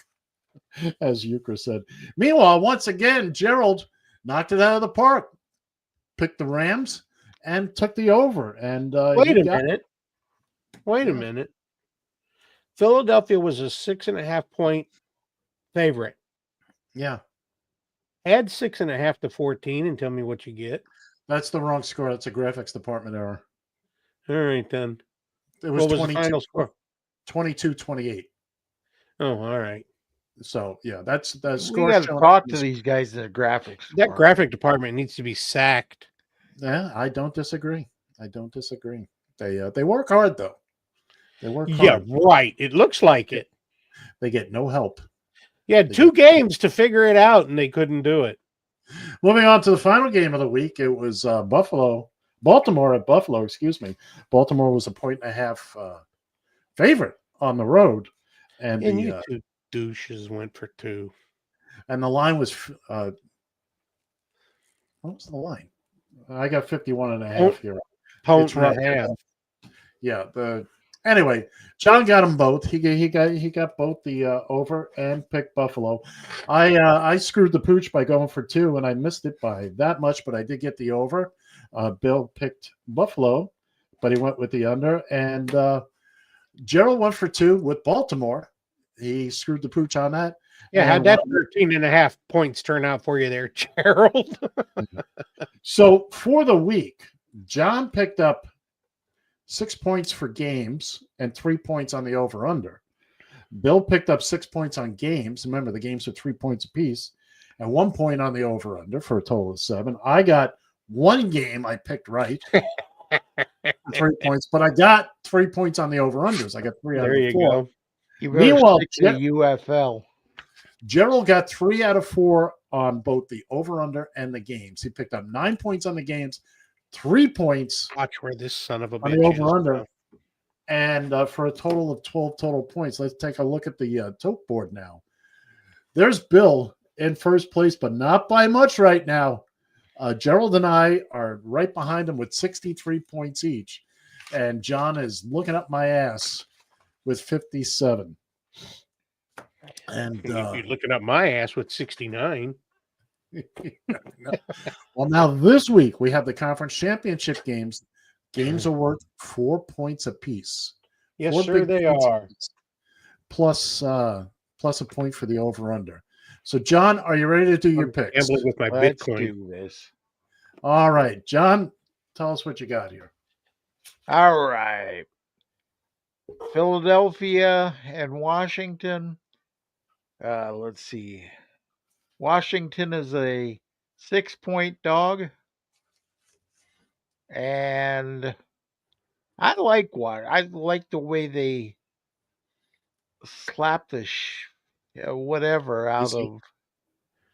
as Euchre said. Meanwhile, once again, Gerald knocked it out of the park. Picked the Rams and took the over. And wait a minute. Philadelphia was a 6.5 point favorite. Yeah. Add 6.5 to 14 and tell me what you get. That's the wrong score. That's a graphics department error. All right, then. It was, what was the final score? 22-28. Oh, all right. So, yeah, that's the score. We got to talk to these guys in the graphics department. That graphic department needs to be sacked. Yeah, I don't disagree. They work hard, though. They work hard. Yeah, right. It looks like it. They get no help. You had 2 games to figure it out, and they couldn't do it. Moving on to the final game of the week, it was Baltimore at Buffalo. Excuse me. Baltimore was a 1.5 favorite on the road, and you the two douches went for 2. and the line was what was the line? I got 51.5 here. Point right. and a half. Yeah. Anyway, John got them both. He got both the over and picked Buffalo. I screwed the pooch by going for 2, and I missed it by that much, but I did get the over. Bill picked Buffalo, but he went with the under, and Gerald went for 2 with Baltimore. He screwed the pooch on that. Yeah, how'd that 13.5 points turn out for you there, Gerald? So for the week, John picked up 6 points for games and 3 points on the over-under. Bill picked up 6 points on games. Remember, the games are 3 points apiece, and 1 point on the over-under for a total of 7. I got 1 game I picked right, 3 points, but I got 3 points on the over-unders. I got 3 out of the 4. Go. Meanwhile, UFL. Gerald got 3 out of 4 on both the over-under and the games. He picked up 9 points on the games, 3 points. Watch where this son of a on bitch the is. over-under, and for a total of 12 total points. Let's take a look at the tote board now. There's Bill in first place, but not by much right now. Gerald and I are right behind him with 63 points each, and John is looking up my ass with 57. And you're looking up my ass with 69. Well, now this week we have the conference championship games. Games are worth 4 points apiece. Yes, 4 sir, big they points are. apiece, plus a point for the over/under. So, John, are you ready to do your picks? Gambling with my Let's Bitcoin. do this. All right, John, tell us what you got here. All right. Philadelphia and Washington. Let's see. Washington is a 6-point dog. And I like the way they slap the whatever out of.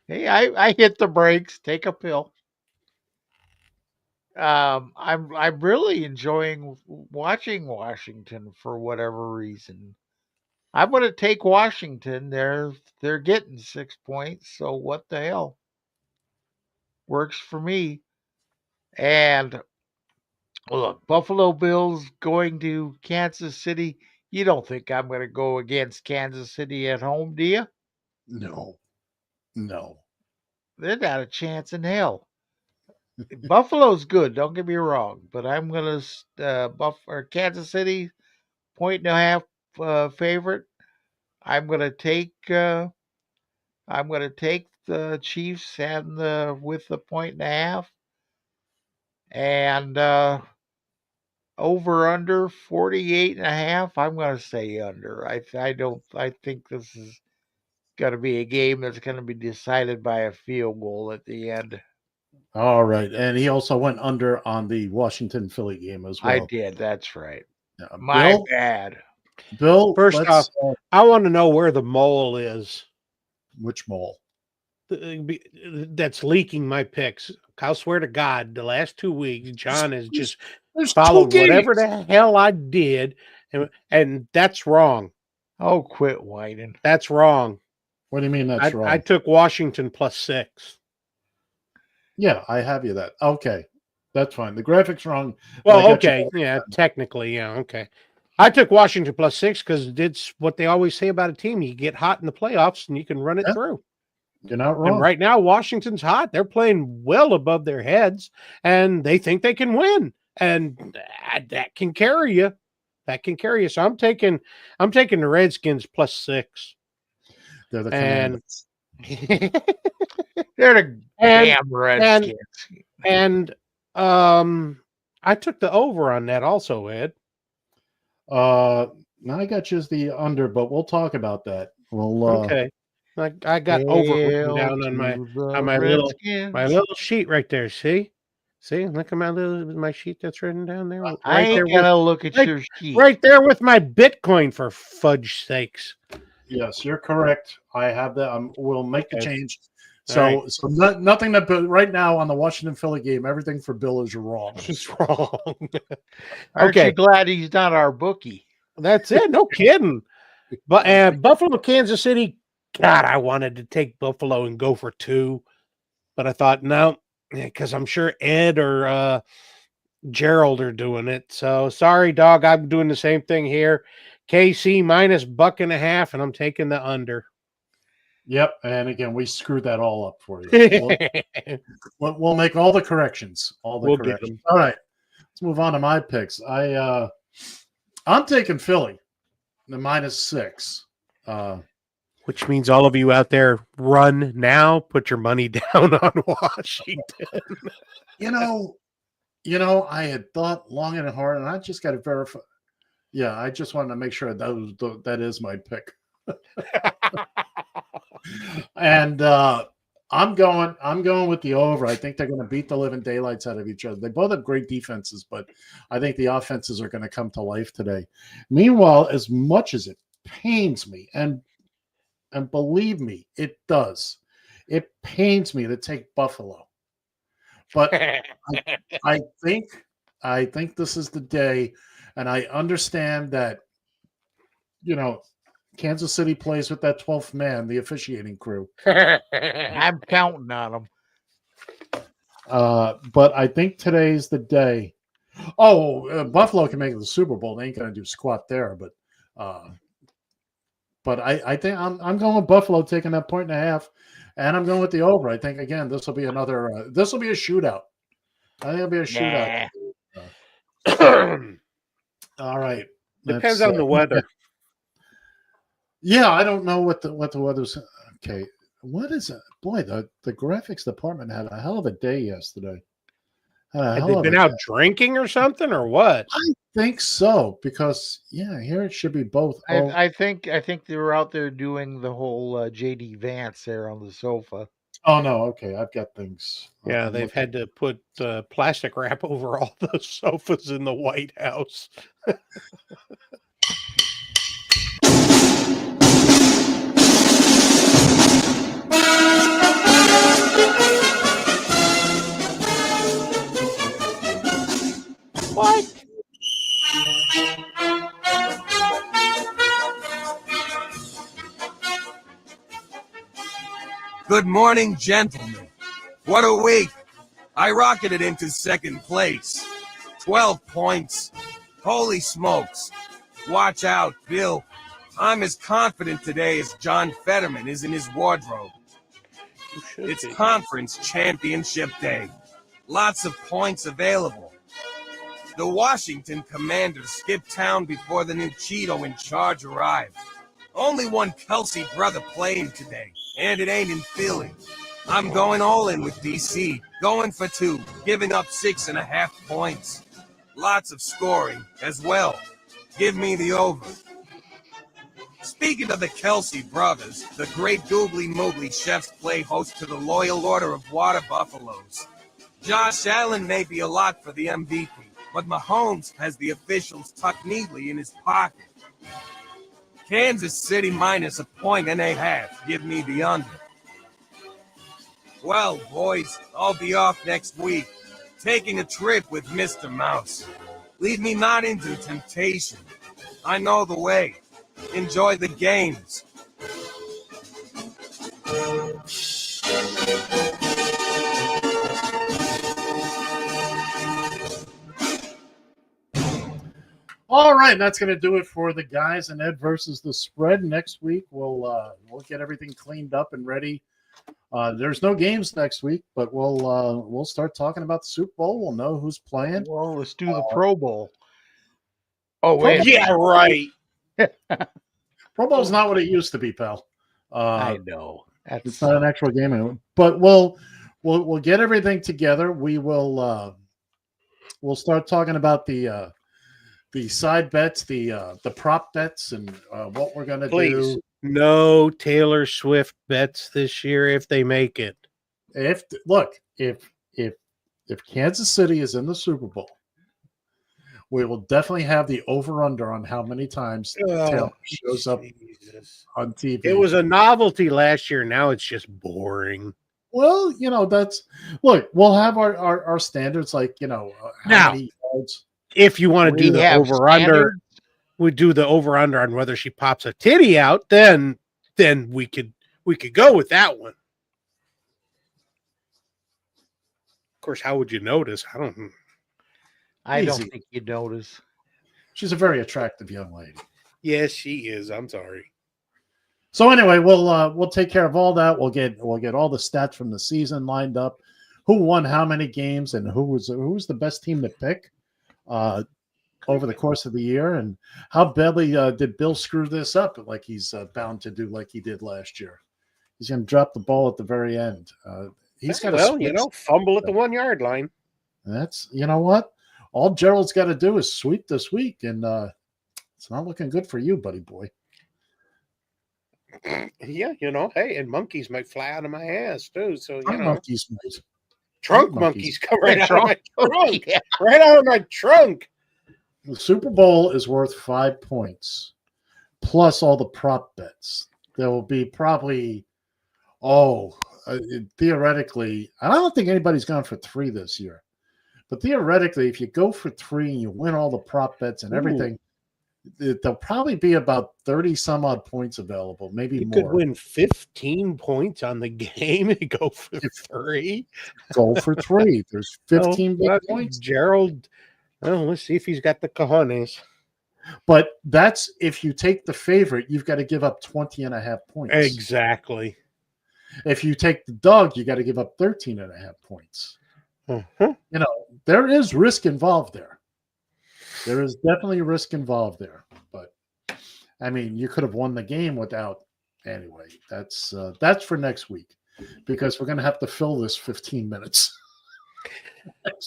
Hey, I hit the brakes. Take a pill. I'm really enjoying watching Washington for whatever reason. I'm going to take Washington. They're getting 6 points, so what the hell? Works for me. And look, Buffalo Bills going to Kansas City. You don't think I'm going to go against Kansas City at home, do you? No. They're not a chance in hell. Buffalo's good, don't get me wrong, but I'm going to Kansas City 1.5 favorite. I'm going to take the Chiefs and with the 1.5, and over under 48.5. I'm going to say under. I think this is going to be a game that's going to be decided by a field goal at the end. All right, and he also went under on the Washington-Philly game as well. I did. That's right. My bad. Bill, first off, I want to know where the mole is. Which mole? That's leaking my picks. I'll swear to God, the last 2 weeks, John has just There's followed 2 whatever games. the hell I did, and that's wrong. Oh, quit whining. That's wrong. What do you mean that's wrong? I took Washington +6. Yeah, I have you that. Okay, that's fine. The graphic's wrong. Well, okay, yeah, technically, yeah, okay. I took Washington +6 because it's what they always say about a team. You get hot in the playoffs and you can run it through. You're not wrong. And right now, Washington's hot. They're playing well above their heads, and they think they can win. And that can carry you. That can carry you. So I'm taking the Redskins +6. They're the Commanders. They're the damn Redskins. And I took the over on that also, Ed. Now I got you as the under, but we'll talk about that. We'll okay. I got over written down on my little sheet right there. See, look at my sheet that's written down there. I ain't gonna look at your sheet. Right there with my Bitcoin, for fudge sakes. Yes, you're correct. I have that. We'll make the change. So, nothing that, but right now on the Washington Philly game, everything for Bill is wrong. It's wrong. Aren't you glad he's not our bookie? That's it. No kidding. But Buffalo, Kansas City. God, I wanted to take Buffalo and go for 2, but I thought no, because I'm sure Ed or Gerald are doing it. So sorry, dog. I'm doing the same thing here. KC minus $1.50, and I'm taking the under. Yep, and again, we screwed that all up for you. We'll make all the corrections. All corrections. All right, let's move on to my picks. I'm taking Philly, the -6. Which means all of you out there, run now. Put your money down on Washington. You know, I had thought long and hard, and I just got to verify. Yeah, I just wanted to make sure that is my pick. And I'm going with the over. I think they're going to beat the living daylights out of each other. They both have great defenses, but I think the offenses are going to come to life today. Meanwhile, as much as it pains me, and believe me, it does. It pains me to take Buffalo. But I think this is the day, and I understand that, Kansas City plays with that 12th man, the officiating crew. I'm counting on them. But I think today's the day. Buffalo can make it to the Super Bowl. They ain't going to do squat there, but I think I'm going with Buffalo taking that 1.5, and I'm going with the over. I think again this will be another. This will be a shootout. I think it'll be a shootout. All right. Depends on the weather. Yeah, I don't know what the weather's. Okay, what is it? Boy, the graphics department had a hell of a day yesterday. Have they been out drinking or something, or what? I think so, because here it should be both. I think they were out there doing the whole JD Vance there on the sofa. Oh no, okay, I've got things. Yeah, they've had to put plastic wrap over all the sofas in the White House. What? Good morning, gentlemen. What a week. I rocketed into second place. 12 points. Holy smokes. Watch out, Bill. I'm as confident today as John Fetterman is in his wardrobe. It's conference championship day. Lots of points available. The Washington Commanders skipped town before the new Cheeto in charge arrived. Only one Kelsey brother playing today, and it ain't in Philly. I'm going all in with DC, going for 2, giving up 6.5 points. Lots of scoring as well. Give me the over. Speaking of the Kelsey brothers, the great Googly Moogly chefs play host to the Loyal Order of Water Buffaloes. Josh Allen may be a lock for the MVP, but Mahomes has the officials tucked neatly in his pocket. Kansas City minus 1.5. Give me the under. Well, boys, I'll be off next week, taking a trip with Mr. Mouse. Lead me not into temptation. I know the way. Enjoy the games. All right, that's going to do it for the guys and Ed versus the spread. Next week we'll get everything cleaned up and ready. There's no games next week, but we'll start talking about the Super Bowl. We'll know who's playing. Well, let's do the Pro Bowl. Oh, wait. Yeah, right. Pro Bowl's not what it used to be, pal. I know. It's not an actual game anymore. But we'll get everything together. We'll start talking about the side bets, the prop bets, and what we're going to do. No Taylor Swift bets this year if they make it. If Kansas City is in the Super Bowl, we will definitely have the over-under on how many times Taylor shows up on TV. It was a novelty last year. Now it's just boring. Well, that's look. We'll have our standards, like how Now, many yards. if you want to do We the have over under, standards? we do the over under on whether she pops a titty out. Then we could go with that one. Of course, how would you notice? I don't Easy. think you notice. She's a very attractive young lady. Yes, she is. I'm sorry. So anyway, we'll take care of all that. We'll get all the stats from the season lined up. Who won how many games and who was the best team to pick over the course of the year, and how badly did Bill screw this up like he's bound to do, like he did last year. He's going to drop the ball at the very end. He's got fumble at the 1 yard line. That's what all Gerald's got to do is sweep this week, and it's not looking good for you, buddy boy. Yeah, hey, and monkeys might fly out of my ass too. So monkeys might. Trunk monkeys come right out of my trunk. Yeah. Right out of my trunk. The Super Bowl is worth 5 points, plus all the prop bets. There will be probably, theoretically, I don't think anybody's gone for 3 this year. But theoretically, if you go for 3 and you win all the prop bets and everything, there'll probably be about 30 some odd points available, maybe more. You could win 15 points on the game and go for 3. Go for 3. There's 15 big points. Gerald, let's see if he's got the cojones. But that's if you take the favorite, you've got to give up 20.5 points. Exactly. If you take the dog, you got to give up 13.5 points. There is risk involved there. There is definitely risk involved there. But I mean, you could have won the game without. Anyway, that's for next week, because we're going to have to fill this 15 minutes.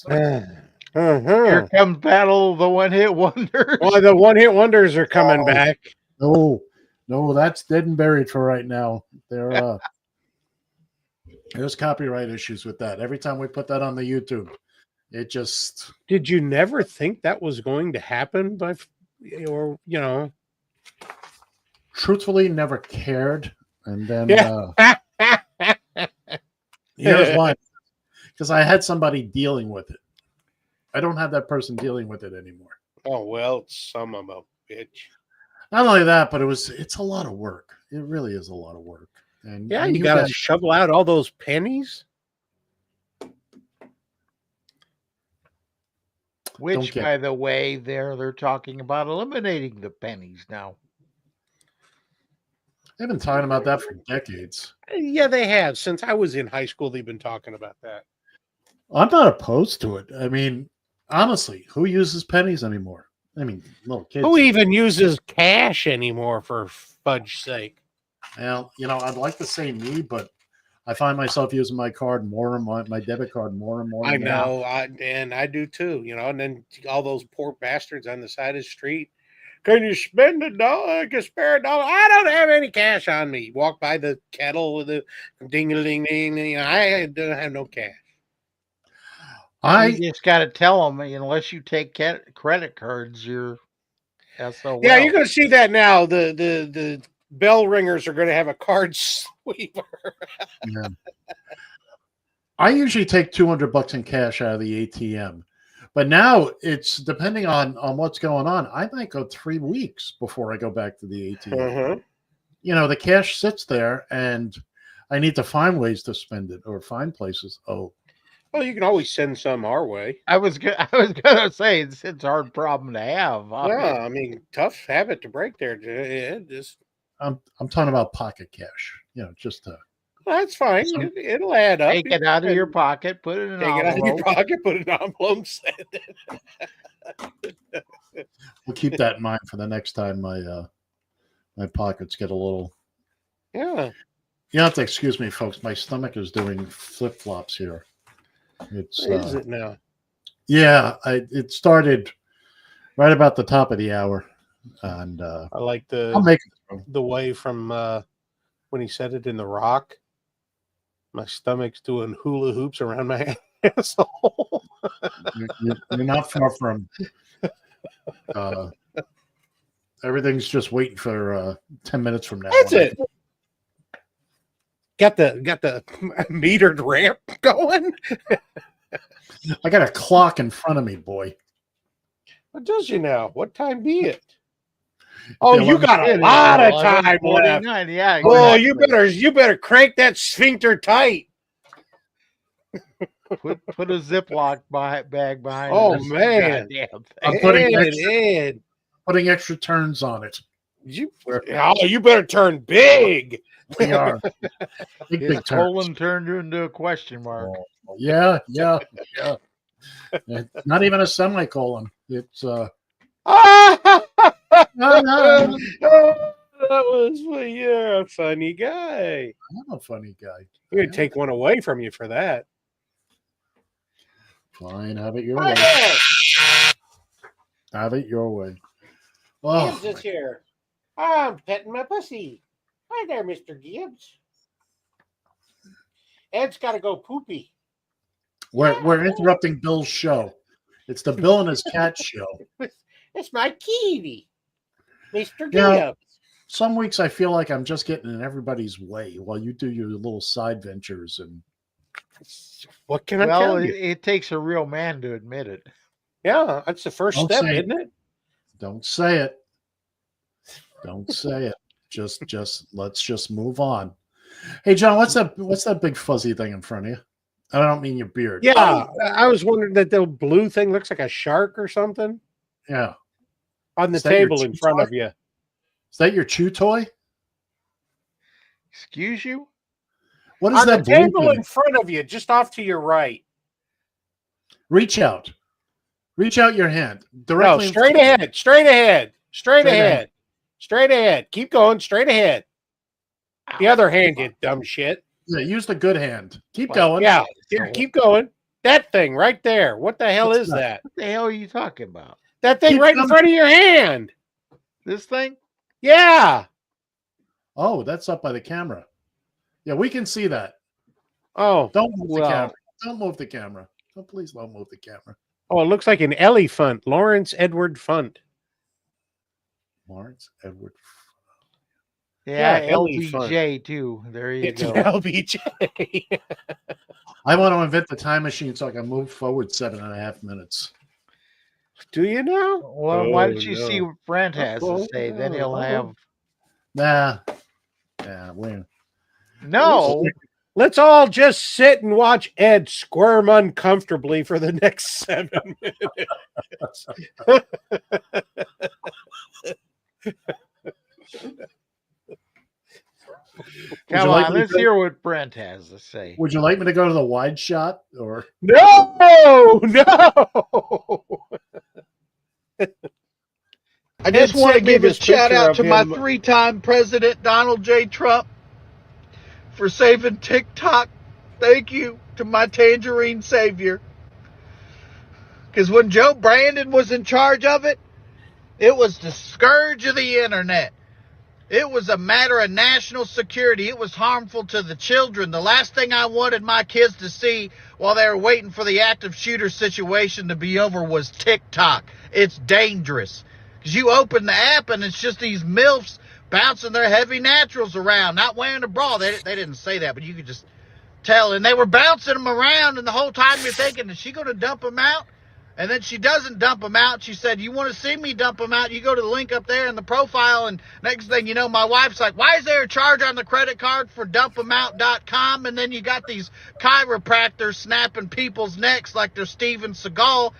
Here comes Battle of the One-Hit Wonders. Well, the one-hit wonders are coming back. No, that's dead and buried for right now. There's copyright issues with that. Every time we put that on the YouTube, it just. Did you never think that was going to happen? Truthfully, never cared. And then here's why. Because I had somebody dealing with it. I don't have that person dealing with it anymore. Oh, well, it's some of a bitch. Not only that, but it's a lot of work. It really is a lot of work. And you got to shovel out all those pennies. Which, by the way, they're talking about eliminating the pennies now. They've been talking about that for decades. Yeah, they have. Since I was in high school, they've been talking about that. I'm not opposed to it. I mean, honestly, who uses pennies anymore? I mean, little kids. Who even uses cash anymore, for fudge's sake? Well, I'd like to say me, but I find myself using my card more and more, my debit card more and more. I know, and I do too. And then all those poor bastards on the side of the street. Can you spend $1? I can spare $1. I don't have any cash on me. Walk by the kettle with the ding-a-ling-ding. I don't have no cash. You just got to tell them, unless you take credit cards, you're SOL. Yeah, you're going to see that now. The bell ringers are going to have a card sweeper. Yeah. I usually take $200 in cash out of the ATM, but now it's depending on what's going on. I might go 3 weeks before I go back to the ATM. The cash sits there, and I need to find ways to spend it or find places. Well, you can always send some our way. I was gonna say it's a hard problem to have. Yeah, I mean, tough habit to break there. I'm talking about pocket cash. Just to. That's fine. It'll add up. Take it out of your pocket, put it in an envelope. Take it out of your pocket, put it in an envelope, send it. We'll keep that in mind for the next time my pockets get a little. Yeah. You have to excuse me, folks. My stomach is doing flip-flops here. Is it now? Yeah, it started right about the top of the hour, and I like I'll make it the way from when he said it in The Rock. My stomach's doing hula hoops around my asshole. You're not far from. Everything's just waiting for 10 minutes from now. That's it. Got the metered ramp going. I got a clock in front of me, boy. What does you now? What time be it? Oh, Yeah, you got a lot of time left. 49, yeah. Oh, Exactly. you better crank that sphincter tight. Put a Ziploc bag behind. Oh this man, goddamn I'm thing. putting extra turns on it. You better turn big. We are. Big His turns. colon turned into a question mark. Yeah. Not even a semicolon. It's That was you're a funny guy. I'm a funny guy. I'm gonna take one away from you for that. Fine, have it your way. Have it your way. Oh, Gibbs is here. I'm petting my pussy. Hi there, Mr. Gibbs. Ed's got to go poopy. we're interrupting Bill's show. It's the Bill and his cat show. It's my kitty, Mr. You know, Gibbs. some weeks I feel like I'm just getting in everybody's way while you do your little side ventures. And what can I tell you? It takes a real man to admit it. Yeah, that's the first step, isn't it? Don't say it. Don't say it. Just let's just move on. Hey, John, what's that big fuzzy thing in front of you? I don't mean your beard. Yeah, I was wondering that the blue thing looks like a shark or something. Yeah. On the Is that your table in chew front toy? of you. Is that your chew toy? Excuse you? What is On that the blue table thing? in front of you, just off to your right. Reach out. Reach out your hand. No, Directly in straight front of you. ahead. Straight ahead. Straight Straight ahead. ahead. Straight ahead. Keep going. Straight ahead. The other hand, you dumb shit. Yeah, use the good hand. Keep going. Yeah, here, keep going. That thing right there. What the hell What's is that? that? What the hell are you talking about? That thing Keep right in coming. front of your hand. This thing? Yeah. Oh, that's up by the camera. Yeah, we can see that. Oh, Don't move the well. camera. Don't move the camera. Oh, please don't move the camera. Oh, it looks like an Ellie Funt. Lawrence Edward Funt. Lawrence Edward. Yeah, Ellie LBJ too. There you It's go. an LBJ. I want to invent the time machine so I can move forward 7.5 minutes. Do you now? Well, why don't you see what Brent has to say? Then he'll have. Nah. Yeah, we. No. Let's all just sit and watch Ed squirm uncomfortably for the next 7 minutes. Come on, let's hear what Brent has to say. Would you like me to go to the wide shot or No. I just want to give a shout out to my him. 3-time president, Donald J. Trump, for saving TikTok. Thank you to my tangerine savior. Because when Joe Brandon was in charge of it, it was the scourge of the internet. It was a matter of national security. It was harmful to the children. The last thing I wanted my kids to see while they were waiting for the active shooter situation to be over was TikTok. It's dangerous. Because you open the app and it's just these MILFs bouncing their heavy naturals around, not wearing a bra. They didn't say that, but you could just tell. And they were bouncing them around, and the whole time you're thinking, is she going to dump them out? And then she doesn't dump them out. She said, you want to see me dump them out? You go to the link up there in the profile, and next thing you know, my wife's like, why is there a charge on the credit card for dumpemout.com? And then you got these chiropractors snapping people's necks like they're Steven Seagal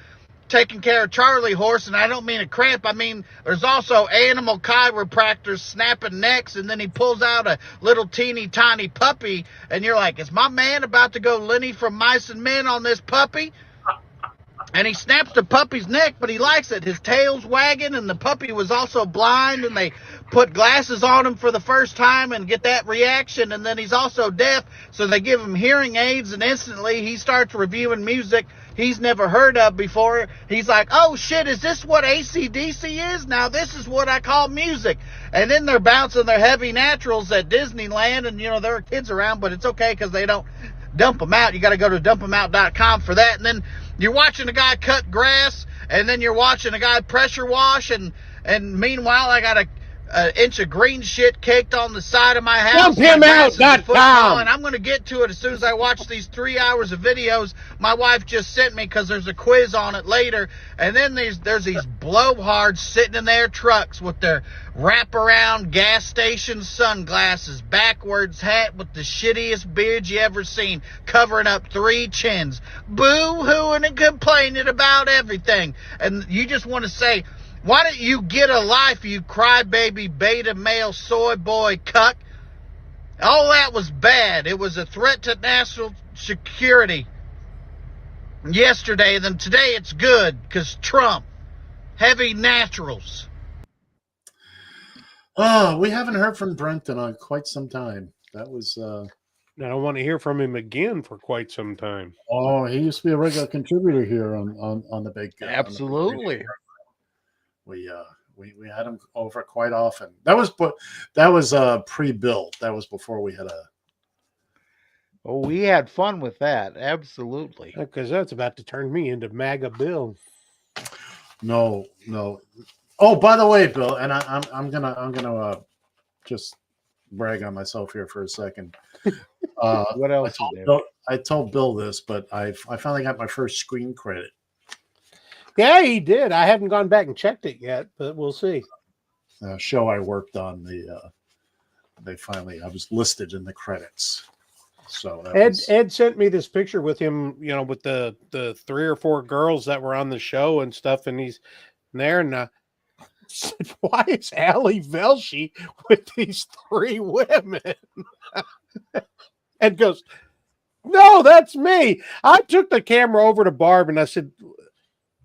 taking care of Charlie Horse. And I don't mean a cramp. I mean, there's also animal chiropractors snapping necks, and then he pulls out a little teeny tiny puppy, and you're like, is my man about to go Lenny from Mice and Men on this puppy? And he snaps the puppy's neck, but he likes it. His tail's wagging, and the puppy was also blind, and they put glasses on him for the first time and get that reaction. And then he's also deaf, so they give him hearing aids, and instantly he starts reviewing music he's never heard of before. He's like, oh, shit, is this what AC/DC is? Now this is what I call music. And then they're bouncing their heavy naturals at Disneyland, and, you know, there are kids around, but it's okay because they don't dump them out. You got to go to dumpemout.com for that. And then you're watching a guy cut grass, and then you're watching a guy pressure wash, and meanwhile I got an inch of green shit caked on the side of my house. DumpHimOut.com. And I'm going to get to it as soon as I watch these 3 hours of videos my wife just sent me, because there's a quiz on it later. And then there's these blowhards sitting in their trucks with their wraparound gas station sunglasses, backwards hat with the shittiest beard you ever seen, covering up 3 chins, boo-hooing and complaining about everything. And you just want to say, why don't you get a life, you crybaby beta male soy boy cuck? All that was bad. It was a threat to national security yesterday. Then today it's good because Trump. Heavy naturals. Oh, we haven't heard from Brenton on quite some time. That was... I don't want to hear from him again for quite some time. Oh, he used to be a regular contributor here on the big... Absolutely. We had him over quite often. That was pre-built. That was before we had a... Oh, we had fun with that. Absolutely. Because that's about to turn me into MAGA Bill. No. Oh, by the way, Bill, and I'm gonna just brag on myself here for a second. What else? I told Bill this, but I finally got my first screen credit. Yeah, he did. I haven't gone back and checked it yet, but we'll see. Show I worked on, I was listed in the credits. So Ed sent me this picture with him, with the 3 or 4 girls that were on the show and stuff, and he's there, and I said, why is Allie Velshi with these 3 women? And goes, no, that's me. I took the camera over to Barb and I said,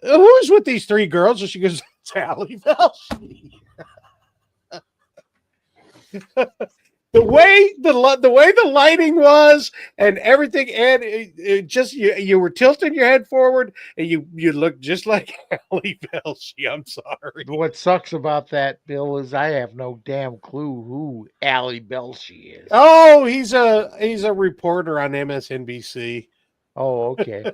who's with these 3 girls? And she goes, it's Allie Velshi. The way the lighting was and everything, and it just you were tilting your head forward, and you looked just like Allie Velshi. I'm sorry. What sucks about that, Bill, is I have no damn clue who Allie Velshi is. Oh, he's a reporter on MSNBC. Oh, okay.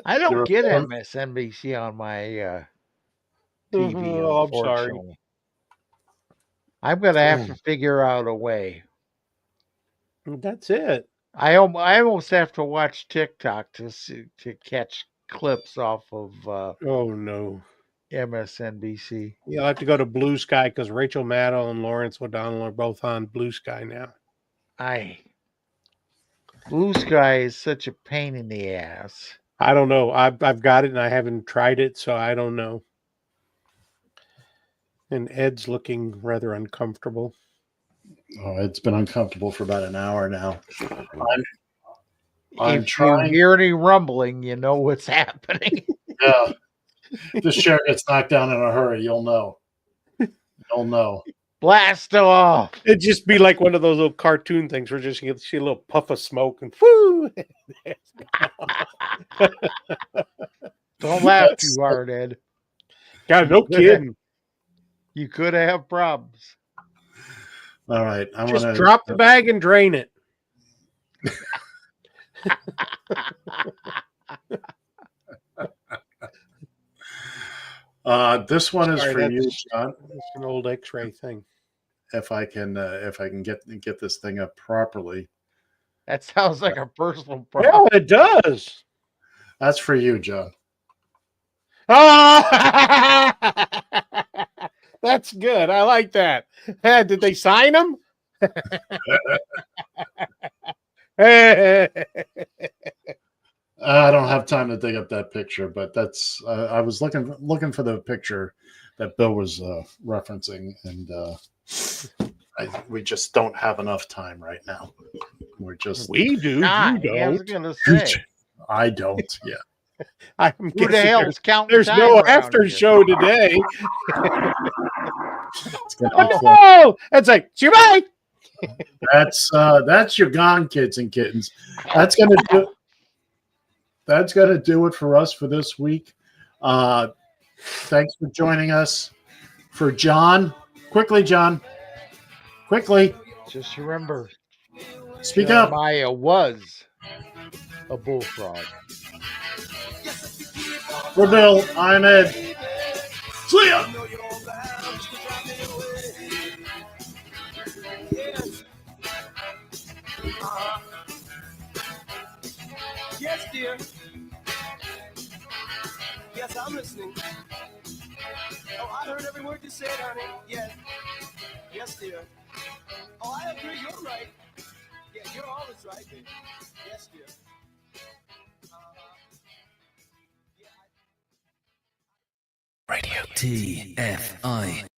I don't get MSNBC on my TV. Oh, I'm sorry. I'm going to have to figure out a way. That's it. I almost have to watch TikTok to catch clips off of oh no, MSNBC. You'll have to go to Blue Sky because Rachel Maddow and Lawrence O'Donnell are both on Blue Sky now. Blue Sky is such a pain in the ass. I don't know. I've got it and I haven't tried it, so I don't know. And Ed's looking rather uncomfortable. Oh, it's been uncomfortable for about an hour now. I'm trying. You hear any rumbling, you know what's happening. Yeah. If this chair gets knocked down in a hurry, you'll know. You'll know. Blast off. It'd just be like one of those little cartoon things where just you see a little puff of smoke and whoo. Don't laugh too hard, Ed. God, no kidding. You could have problems. All right. Just drop the bag and drain it. This one is for you, John. It's an old X-ray thing. If I can get this thing up properly. That sounds like a personal problem. Yeah, it does. That's for you, John. Oh! That's good. I like that. Did they sign them? I don't have time to dig up that picture, but that's I was looking for the picture that Bill was referencing, and we just don't have enough time right now. We do. You don't. I was gonna say. I don't. Yeah. Who the hell is counting? There's no after show today. No, it's like bye. That's your gone, kids and kittens. That's gonna do it for us for this week. Thanks for joining us. For John, quickly, John. Quickly. Just remember, speak up. Jeremiah was a bullfrog. For Bill, I'm Ed. See ya. dear. Yes, I'm listening. Oh, I heard every word you said, honey. Yes. Yes, dear. Oh, I agree. You're right. Yeah, you're always right, baby. Yes, dear. Radio TFI.